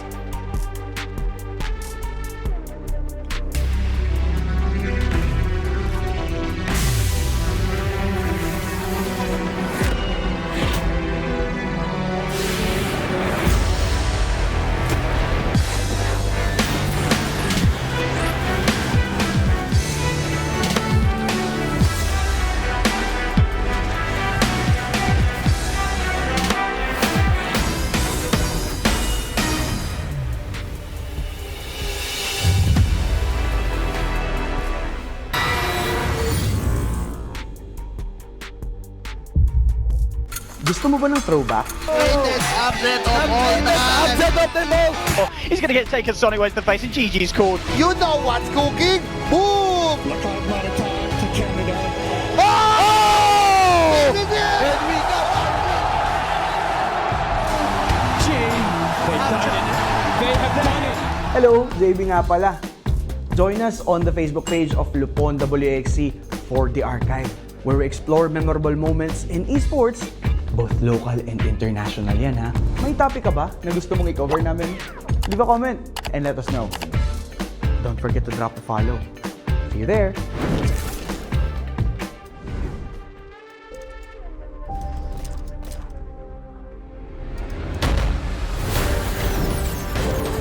Gusto mo ba ng throwback? Upset of all time. Oh, he's going to get taken Sonic Way to the face, and GG's called. You know what's cooking? Boom! Hello, JB nga pala. Join us on the Facebook page of Lupon WXC for the archive, where we explore memorable moments in esports, both local and international yan ha. May topic ka ba na gusto mong i-cover namin? Leave a comment and let us know. Don't forget to drop a follow. See you there!